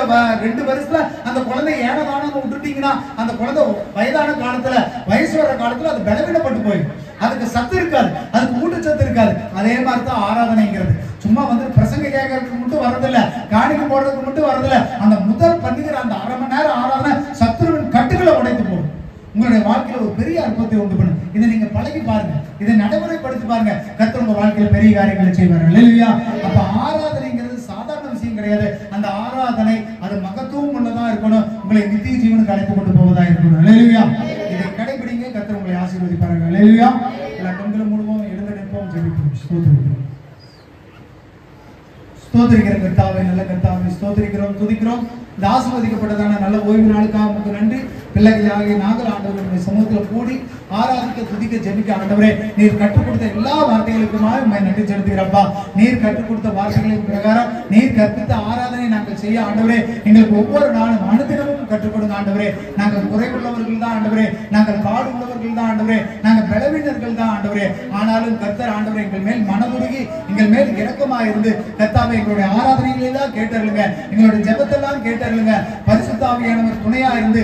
2 வருஷத்துல அந்த குழந்தை ஏனதானு விட்டுட்டீங்கன்னா அந்த குழந்தை வயதான காலத்துல வயசு வர காலத்துல அது பலவீனப்பட்டு போயிடும். அதுக்கு சத்து இருக்காது, அதுக்கு ஊட்டச்சத்து இருக்காது. அதே மாதிரி தான் ஆராதனைங்கிறது. சும்மா வந்து பிரசங்க கேட்கறதுக்கு மட்டும் வரதில்ல, காணிக்கை போடுறதுக்கு மட்டும் வரதில்ல. அந்த முதல் பண்ணுகிற அந்த அரை மணி நேரம் ஆராதனை சத்துருவின் கட்டுகளை உடைத்து போடும். உங்களுடைய வாழ்க்கையில ஒரு பெரிய அற்புதத்தை உண்டு பண்ணும். இதை நீங்க பழகி பாருங்க, இதை நடைமுறைப்படுத்தி பாருங்க. கர்த்தர் உங்க வாழ்க்கையில பெரிய காரியங்களை செய்வார்கள். அல்லேலூயா. அப்ப ஆராதனைங்கிறது சாதாரண விஷயம் கிடையாது. அந்த ஆராதனை அது மகத்துவம் உள்ளதா இருக்கணும், உங்களை நித்திய ஜீவனுக்கு அழைத்து கொண்டு போவதா இருக்கணும். அல்லேலூயா. இதை கடைபிடிங்க, கர்த்தர் உங்களை ஆசீர்வதிப்பார்கள். அல்லேலூயா. எல்லா கண்களும் மூடுவோம், எழுந்து நிற்போம், ஜெபிப்போம். ஸ்தோத்திரிக்கிறோம், ஸ்தோத்திரிக்கிறோம் கர்த்தாவே, நல்ல கர்த்தாவே, ஸ்தோத்திரிக்கிறோம், துதிக்கிறோம். இந்த ஆசீர்வதிக்கப்பட்டதான நல்ல ஓய்வு நாளுக்காக உங்களுக்கு நன்றி. பிள்ளைகளாகிய நாங்கள் ஆண்டவருடைய சமூகத்தில் கூடி ஆராதிக்க, துதிக்க, ஜெபிக்க ஆண்டவரே நீர் கற்றுக் கொடுத்த எல்லா வார்த்தைகளுக்குமாக உண்மை நன்றி செலுத்துகிறப்பா. நீர் கற்றுக் கொடுத்த வார்த்தைகளின் பிரகாரம் நீர் கற்பித்த ஆராதனை நாங்கள் செய்ய ஆண்டவரே எங்களுக்கு ஒவ்வொரு நாளும் அனுதினமும் கற்றுக் கொடுங்க ஆண்டவரே. நாங்கள் குறைவுள்ளவர்கள் தான் ஆண்டவரே, நாங்கள் பாடு உள்ளவர்கள் தான் ஆண்டவரே, நாங்கள் பலவீனர்கள் தான் ஆண்டவரே. ஆனாலும் கர்த்தர் ஆண்டவரே எங்கள் மேல் மனதுருகி எங்கள் மேல் இரக்கமாக இருந்து கர்த்தாவே எங்களுடைய ஆராதனைகளை எல்லாம் கேட்டருளுங்க, எங்களுடைய ஜெபத்தெல்லாம் கேட்டருளுங்க. பரிசுத்த ஆவியானவர் துணையா இருந்து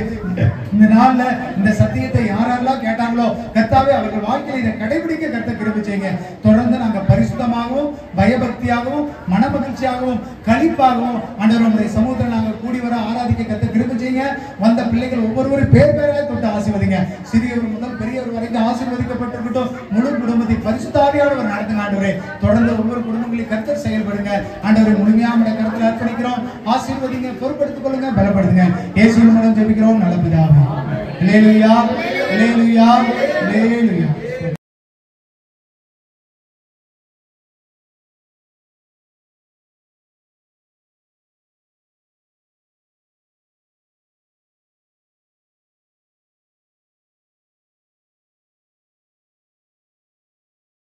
இந்த நாள்ல இந்த சத்தியத்தை யாரெல்லாம் கேட்டாங்களோ கர்த்தாவே அவர்கள் வாழ்க்கையில இதை கடைபிடிக்க கர்த்தர் கிருபை செய்யுங்க. தொடர்ந்து நாங்க பரிசுத்தமாகவும் பயபக்தியாகவும் மனமகிழ்ச்சியாகவும் களிப்பாகவும் ஆண்டவர் உம்முடைய சமூகத்தில் நாங்கள் கூடி வர ஆராதிக்க கர்த்தர் கிருபை செய்யுங்க. வந்த பிள்ளைகள் ஒவ்வொருவரும் பேர் பேராக தொட்டு ஆசீர்வதிங்க. சிறியவர் முதல் பெரியவர் வரைக்கும் ஆசீர்வதிக்கப்பட்டிருக்கட்டும். முழு குடும்பத்தை பரிசுத்த ஆவியானவர் நடத்துங்க ஆண்டவரே. தொடர்ந்து ஒவ்வொரு குடும்பங்களையும் கர்த்தர் செயல்படுங்க ஆண்டவரை. முழுமையாக நம்முடைய கருத்தில் அர்ப்பணிக்கிறோம். ஆசீர்வதிங்க, பொறுப்படுத்திக் கொள்ளுங்க, பலப்படுத்துங்க. இயேசுவின் மூலம் ஜெபிக்கிறோம் நல்ல பிதாவே. அல்லேலூயா, அல்லேலூயா, அல்லேலூயா.